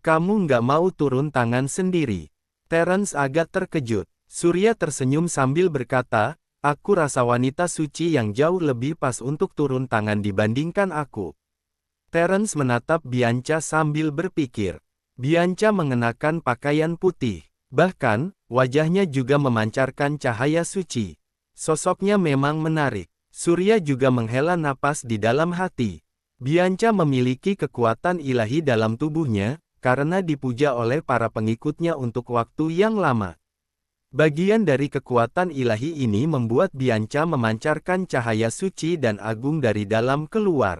"Kamu nggak mau turun tangan sendiri?" Terence agak terkejut. Surya tersenyum sambil berkata, "Aku rasa wanita suci yang jauh lebih pas untuk turun tangan dibandingkan aku." Terence menatap Bianca sambil berpikir. Bianca mengenakan pakaian putih. Bahkan, wajahnya juga memancarkan cahaya suci. Sosoknya memang menarik. Surya juga menghela napas di dalam hati. Bianca memiliki kekuatan ilahi dalam tubuhnya, karena dipuja oleh para pengikutnya untuk waktu yang lama. Bagian dari kekuatan ilahi ini membuat Bianca memancarkan cahaya suci dan agung dari dalam keluar.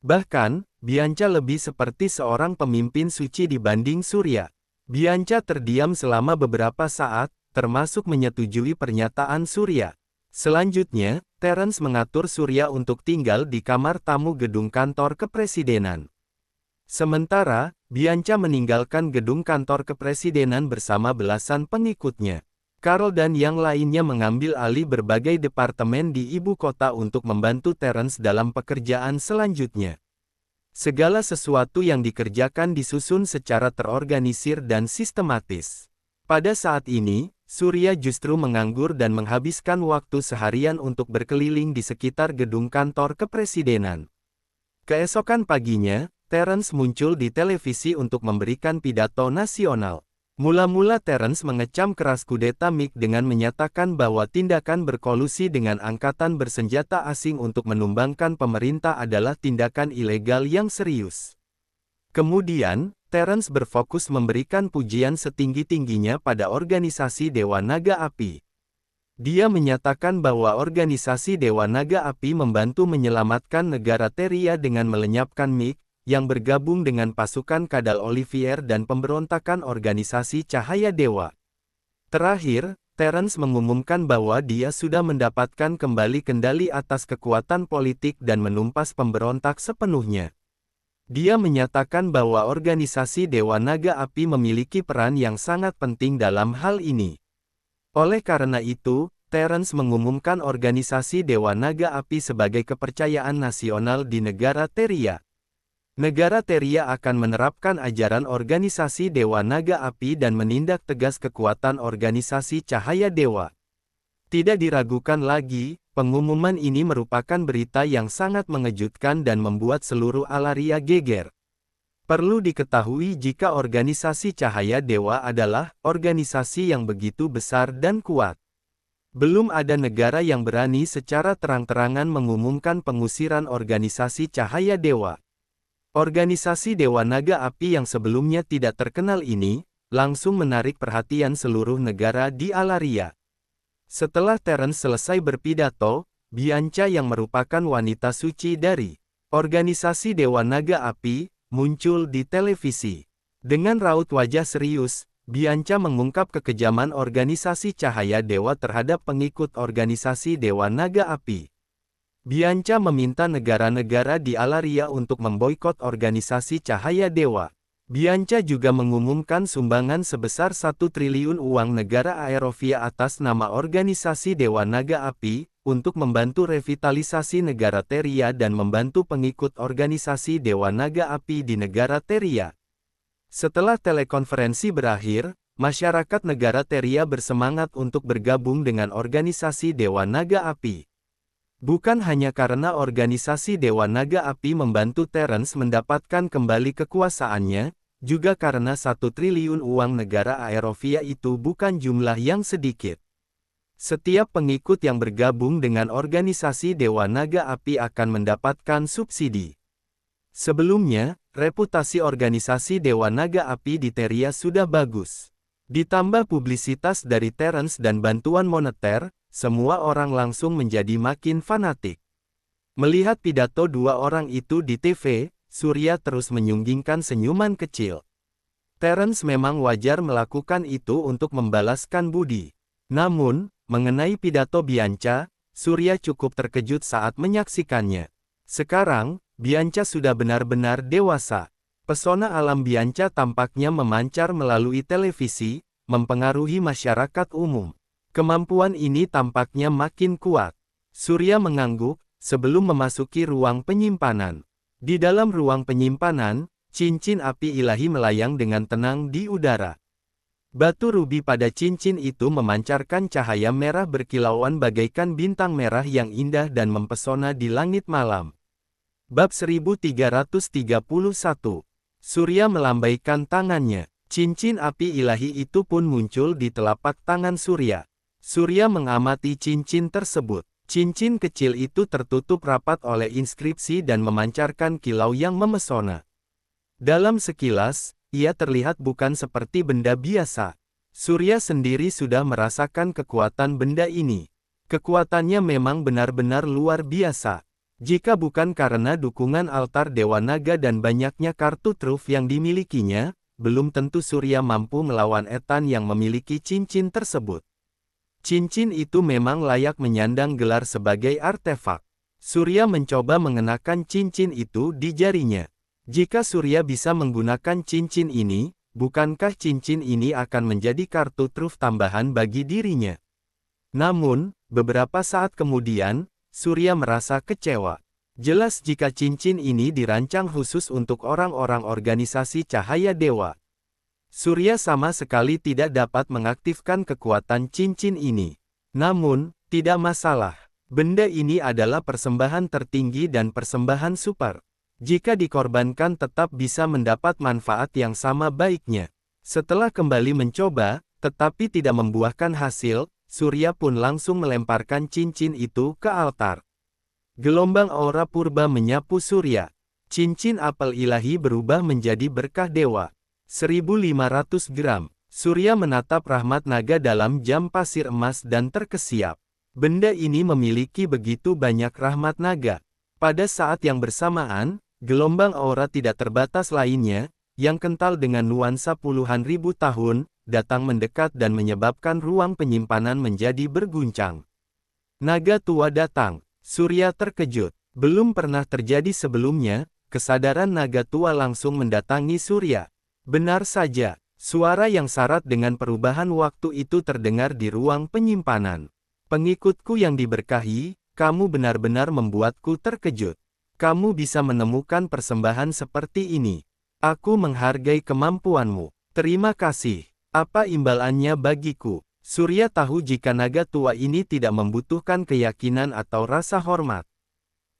Bahkan, Bianca lebih seperti seorang pemimpin suci dibanding Surya. Bianca terdiam selama beberapa saat, termasuk menyetujui pernyataan Surya. Selanjutnya, Terence mengatur Surya untuk tinggal di kamar tamu gedung kantor kepresidenan. Sementara, Bianca meninggalkan gedung kantor kepresidenan bersama belasan pengikutnya. Carl dan yang lainnya mengambil alih berbagai departemen di ibu kota untuk membantu Terence dalam pekerjaan selanjutnya. Segala sesuatu yang dikerjakan disusun secara terorganisir dan sistematis. Pada saat ini, Surya justru menganggur dan menghabiskan waktu seharian untuk berkeliling di sekitar gedung kantor kepresidenan. Keesokan paginya, Terence muncul di televisi untuk memberikan pidato nasional. Mula-mula Terence mengecam keras kudeta MiG dengan menyatakan bahwa tindakan berkolusi dengan angkatan bersenjata asing untuk menumbangkan pemerintah adalah tindakan ilegal yang serius. Kemudian, Terence berfokus memberikan pujian setinggi-tingginya pada organisasi Dewa Naga Api. Dia menyatakan bahwa organisasi Dewa Naga Api membantu menyelamatkan negara Teria dengan melenyapkan MiG, yang bergabung dengan pasukan Kadal Olivier dan pemberontakan organisasi Cahaya Dewa. Terakhir, Terence mengumumkan bahwa dia sudah mendapatkan kembali kendali atas kekuatan politik dan menumpas pemberontak sepenuhnya. Dia menyatakan bahwa organisasi Dewa Naga Api memiliki peran yang sangat penting dalam hal ini. Oleh karena itu, Terence mengumumkan organisasi Dewa Naga Api sebagai kepercayaan nasional di negara Teria. Negara Teria akan menerapkan ajaran organisasi Dewa Naga Api dan menindak tegas kekuatan organisasi Cahaya Dewa. Tidak diragukan lagi, pengumuman ini merupakan berita yang sangat mengejutkan dan membuat seluruh Alaria geger. Perlu diketahui jika organisasi Cahaya Dewa adalah organisasi yang begitu besar dan kuat. Belum ada negara yang berani secara terang-terangan mengumumkan pengusiran organisasi Cahaya Dewa. Organisasi Dewa Naga Api yang sebelumnya tidak terkenal ini, langsung menarik perhatian seluruh negara di Alaria. Setelah Terence selesai berpidato, Bianca yang merupakan wanita suci dari organisasi Dewa Naga Api, muncul di televisi. Dengan raut wajah serius, Bianca mengungkap kekejaman organisasi Cahaya Dewa terhadap pengikut organisasi Dewa Naga Api. Bianca meminta negara-negara di Alaria untuk memboikot organisasi Cahaya Dewa. Bianca juga mengumumkan sumbangan sebesar 1 triliun uang negara Aerovia atas nama organisasi Dewa Naga Api, untuk membantu revitalisasi negara Teria dan membantu pengikut organisasi Dewa Naga Api di negara Teria. Setelah telekonferensi berakhir, masyarakat negara Teria bersemangat untuk bergabung dengan organisasi Dewa Naga Api. Bukan hanya karena organisasi Dewa Naga Api membantu Terence mendapatkan kembali kekuasaannya, juga karena 1 triliun uang negara Aerovia itu bukan jumlah yang sedikit. Setiap pengikut yang bergabung dengan organisasi Dewa Naga Api akan mendapatkan subsidi. Sebelumnya, reputasi organisasi Dewa Naga Api di Teria sudah bagus. Ditambah publisitas dari Terence dan bantuan moneter, semua orang langsung menjadi makin fanatik. Melihat pidato dua orang itu di TV, Surya terus menyunggingkan senyuman kecil. Terence memang wajar melakukan itu untuk membalaskan budi. Namun, mengenai pidato Bianca, Surya cukup terkejut saat menyaksikannya. Sekarang, Bianca sudah benar-benar dewasa. Pesona alam Bianca tampaknya memancar melalui televisi, mempengaruhi masyarakat umum. Kemampuan ini tampaknya makin kuat. Surya mengangguk, sebelum memasuki ruang penyimpanan. Di dalam ruang penyimpanan, cincin api ilahi melayang dengan tenang di udara. Batu rubi pada cincin itu memancarkan cahaya merah berkilauan bagaikan bintang merah yang indah dan mempesona di langit malam. Bab 1331. Surya melambaikan tangannya. Cincin api ilahi itu pun muncul di telapak tangan Surya. Surya mengamati cincin tersebut. Cincin kecil itu tertutup rapat oleh inskripsi dan memancarkan kilau yang memesona. Dalam sekilas, ia terlihat bukan seperti benda biasa. Surya sendiri sudah merasakan kekuatan benda ini. Kekuatannya memang benar-benar luar biasa. Jika bukan karena dukungan altar Dewa Naga dan banyaknya kartu truf yang dimilikinya, belum tentu Surya mampu melawan Ethan yang memiliki cincin tersebut. Cincin itu memang layak menyandang gelar sebagai artefak. Surya mencoba mengenakan cincin itu di jarinya. Jika Surya bisa menggunakan cincin ini, bukankah cincin ini akan menjadi kartu truf tambahan bagi dirinya? Namun, beberapa saat kemudian, Surya merasa kecewa. Jelas jika cincin ini dirancang khusus untuk orang-orang organisasi Cahaya Dewa. Surya sama sekali tidak dapat mengaktifkan kekuatan cincin ini. Namun, tidak masalah. Benda ini adalah persembahan tertinggi dan persembahan super. Jika dikorbankan tetap bisa mendapat manfaat yang sama baiknya. Setelah kembali mencoba, tetapi tidak membuahkan hasil, Surya pun langsung melemparkan cincin itu ke altar. Gelombang aura purba menyapu Surya. Cincin apel ilahi berubah menjadi berkah dewa. 1500 gram. Surya menatap rahmat naga dalam jam pasir emas dan terkesiap. Benda ini memiliki begitu banyak rahmat naga. Pada saat yang bersamaan, gelombang aura tidak terbatas lainnya, yang kental dengan nuansa puluhan ribu tahun, datang mendekat dan menyebabkan ruang penyimpanan menjadi berguncang. Naga tua datang. Surya terkejut. Belum pernah terjadi sebelumnya, kesadaran naga tua langsung mendatangi Surya. Benar saja, suara yang syarat dengan perubahan waktu itu terdengar di ruang penyimpanan. Pengikutku yang diberkahi, kamu benar-benar membuatku terkejut. Kamu bisa menemukan persembahan seperti ini. Aku menghargai kemampuanmu. Terima kasih. Apa imbalannya bagiku? Surya tahu jika naga tua ini tidak membutuhkan keyakinan atau rasa hormat.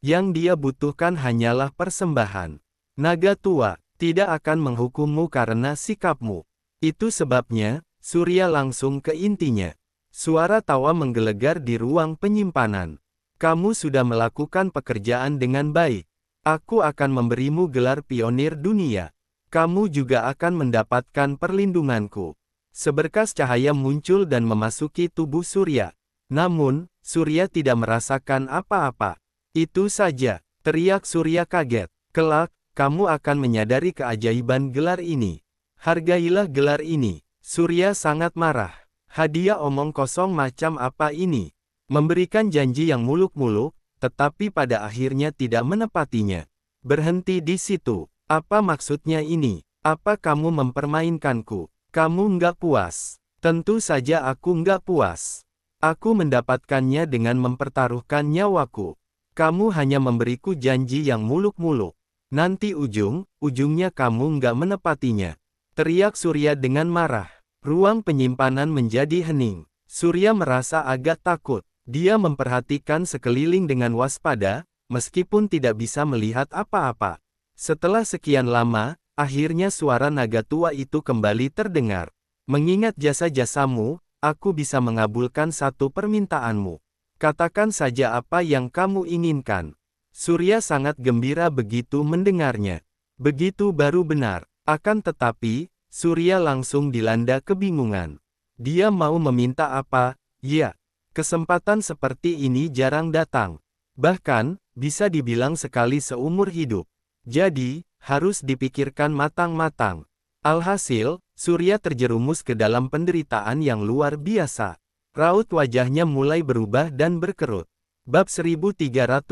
Yang dia butuhkan hanyalah persembahan. Naga tua tidak akan menghukummu karena sikapmu. Itu sebabnya, Surya langsung ke intinya. Suara tawa menggelegar di ruang penyimpanan. Kamu sudah melakukan pekerjaan dengan baik. Aku akan memberimu gelar pionir dunia. Kamu juga akan mendapatkan perlindunganku. Seberkas cahaya muncul dan memasuki tubuh Surya. Namun, Surya tidak merasakan apa-apa. Itu saja, teriak Surya kaget. Kelak, kamu akan menyadari keajaiban gelar ini. Hargailah gelar ini. Surya sangat marah. Hadiah omong kosong macam apa ini? Memberikan janji yang muluk-muluk, tetapi pada akhirnya tidak menepatinya. Berhenti di situ. Apa maksudnya ini? Apa kamu mempermainkanku? Kamu nggak puas? Tentu saja aku nggak puas. Aku mendapatkannya dengan mempertaruhkan nyawaku. Kamu hanya memberiku janji yang muluk-muluk. Nanti ujungnya kamu nggak menepatinya. Teriak Surya dengan marah. Ruang penyimpanan menjadi hening. Surya merasa agak takut. Dia memperhatikan sekeliling dengan waspada, meskipun tidak bisa melihat apa-apa. Setelah sekian lama, akhirnya suara naga tua itu kembali terdengar. Mengingat jasa-jasamu, aku bisa mengabulkan satu permintaanmu. Katakan saja apa yang kamu inginkan. Surya sangat gembira begitu mendengarnya. Begitu baru benar. Akan tetapi, Surya langsung dilanda kebingungan. Dia mau meminta apa? Ya. Kesempatan seperti ini jarang datang. Bahkan, bisa dibilang sekali seumur hidup. Jadi, harus dipikirkan matang-matang. Alhasil, Surya terjerumus ke dalam penderitaan yang luar biasa. Raut wajahnya mulai berubah dan berkerut. Bab 1332.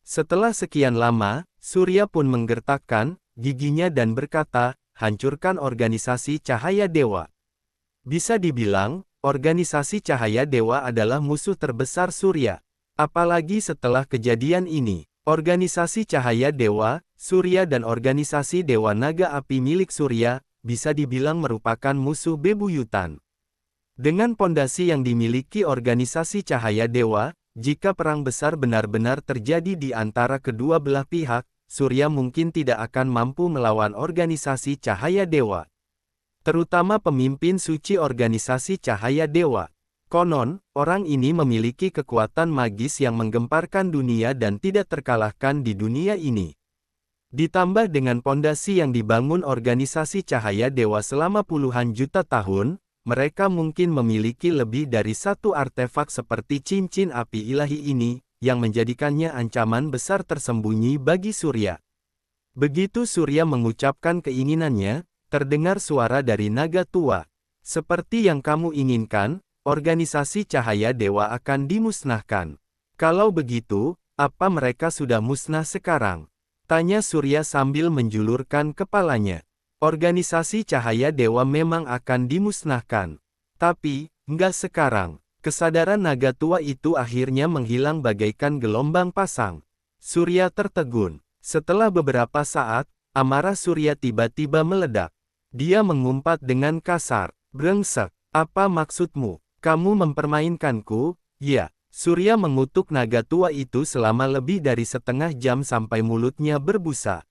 Setelah sekian lama, Surya pun menggertakkan giginya dan berkata, hancurkan organisasi Cahaya Dewa. Bisa dibilang, organisasi Cahaya Dewa adalah musuh terbesar Surya. Apalagi setelah kejadian ini, organisasi Cahaya Dewa, Surya dan organisasi Dewa Naga Api milik Surya, bisa dibilang merupakan musuh bebuyutan. Dengan pondasi yang dimiliki organisasi Cahaya Dewa, jika perang besar benar-benar terjadi di antara kedua belah pihak, Surya mungkin tidak akan mampu melawan organisasi cahaya dewa. Terutama pemimpin suci organisasi cahaya dewa. Konon, orang ini memiliki kekuatan magis yang menggemparkan dunia dan tidak terkalahkan di dunia ini. Ditambah dengan pondasi yang dibangun organisasi cahaya dewa selama puluhan juta tahun, mereka mungkin memiliki lebih dari satu artefak seperti cincin api ilahi ini, yang menjadikannya ancaman besar tersembunyi bagi Surya. Begitu Surya mengucapkan keinginannya, terdengar suara dari naga tua. Seperti yang kamu inginkan, organisasi cahaya dewa akan dimusnahkan. Kalau begitu, apa mereka sudah musnah sekarang? Tanya Surya sambil menjulurkan kepalanya. Organisasi cahaya dewa memang akan dimusnahkan. Tapi, enggak sekarang. Kesadaran naga tua itu akhirnya menghilang bagaikan gelombang pasang. Surya tertegun. Setelah beberapa saat, amarah Surya tiba-tiba meledak. Dia mengumpat dengan kasar. Brengsek, apa maksudmu? Kamu mempermainkanku? Ya. Surya mengutuk naga tua itu selama lebih dari setengah jam sampai mulutnya berbusa.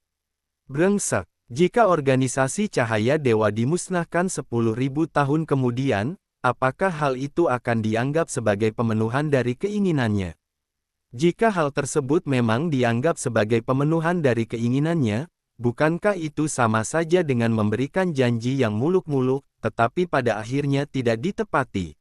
Brengsek, jika organisasi cahaya dewa dimusnahkan 10.000 tahun kemudian, apakah hal itu akan dianggap sebagai pemenuhan dari keinginannya? Jika hal tersebut memang dianggap sebagai pemenuhan dari keinginannya, bukankah itu sama saja dengan memberikan janji yang muluk-muluk, tetapi pada akhirnya tidak ditepati?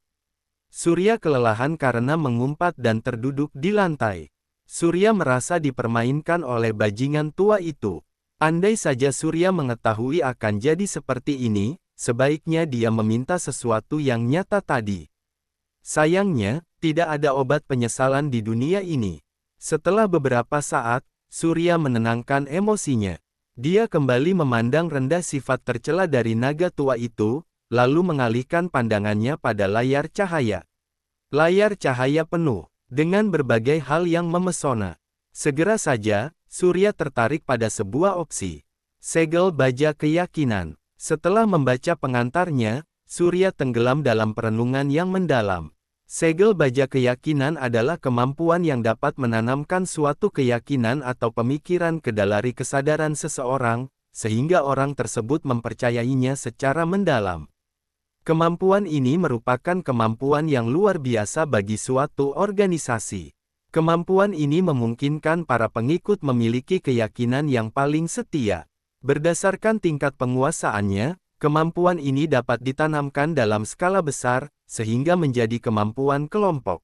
Surya kelelahan karena mengumpat dan terduduk di lantai. Surya merasa dipermainkan oleh bajingan tua itu. Andai saja Surya mengetahui akan jadi seperti ini, sebaiknya dia meminta sesuatu yang nyata tadi. Sayangnya, tidak ada obat penyesalan di dunia ini. Setelah beberapa saat, Surya menenangkan emosinya. Dia kembali memandang rendah sifat tercela dari naga tua itu, lalu mengalihkan pandangannya pada layar cahaya. Layar cahaya penuh dengan berbagai hal yang memesona. Segera saja, Surya tertarik pada sebuah opsi. Segel baja keyakinan. Setelah membaca pengantarnya, Surya tenggelam dalam perenungan yang mendalam. Segel baja keyakinan adalah kemampuan yang dapat menanamkan suatu keyakinan atau pemikiran ke dalam kesadaran seseorang, sehingga orang tersebut mempercayainya secara mendalam. Kemampuan ini merupakan kemampuan yang luar biasa bagi suatu organisasi. Kemampuan ini memungkinkan para pengikut memiliki keyakinan yang paling setia. Berdasarkan tingkat penguasaannya, kemampuan ini dapat ditanamkan dalam skala besar, sehingga menjadi kemampuan kelompok.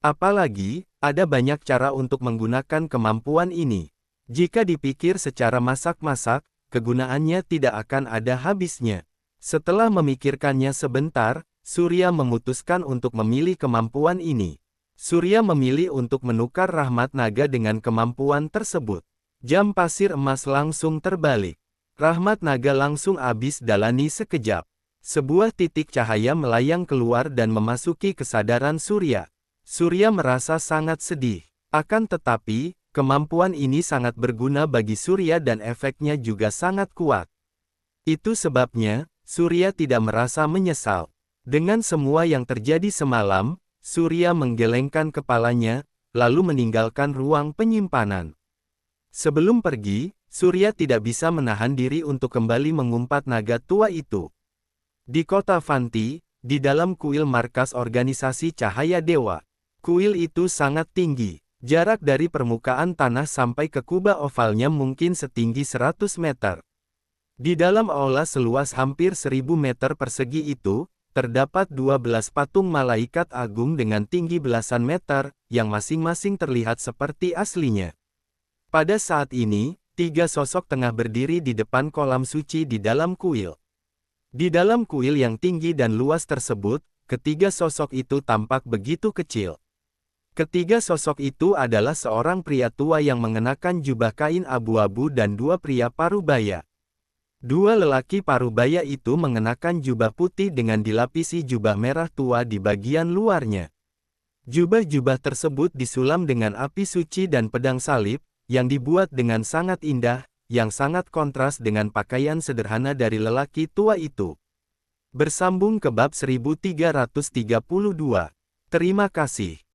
Apalagi, ada banyak cara untuk menggunakan kemampuan ini. Jika dipikir secara masak-masak, kegunaannya tidak akan ada habisnya. Setelah memikirkannya sebentar, Surya memutuskan untuk memilih kemampuan ini. Surya memilih untuk menukar rahmat naga dengan kemampuan tersebut. Jam pasir emas langsung terbalik. Rahmat naga langsung habis dalani sekejap. Sebuah titik cahaya melayang keluar dan memasuki kesadaran Surya. Surya merasa sangat sedih. Akan tetapi, kemampuan ini sangat berguna bagi Surya dan efeknya juga sangat kuat. Itu sebabnya, Surya tidak merasa menyesal. Dengan semua yang terjadi semalam, Surya menggelengkan kepalanya, lalu meninggalkan ruang penyimpanan. Sebelum pergi, Surya tidak bisa menahan diri untuk kembali mengumpat naga tua itu. Di kota Vanti, di dalam kuil markas organisasi Cahaya Dewa. Kuil itu sangat tinggi. Jarak dari permukaan tanah sampai ke kubah ovalnya mungkin setinggi 100 meter. Di dalam aula seluas hampir 1000 meter persegi itu, terdapat 12 patung malaikat agung dengan tinggi belasan meter, yang masing-masing terlihat seperti aslinya. Pada saat ini, 3 sosok tengah berdiri di depan kolam suci di dalam kuil. Di dalam kuil yang tinggi dan luas tersebut, ketiga sosok itu tampak begitu kecil. Ketiga sosok itu adalah seorang pria tua yang mengenakan jubah kain abu-abu dan 2 pria parubaya. 2 lelaki parubaya itu mengenakan jubah putih dengan dilapisi jubah merah tua di bagian luarnya. Jubah-jubah tersebut disulam dengan api suci dan pedang salib, yang dibuat dengan sangat indah, yang sangat kontras dengan pakaian sederhana dari lelaki tua itu. Bersambung ke bab 1332. Terima kasih.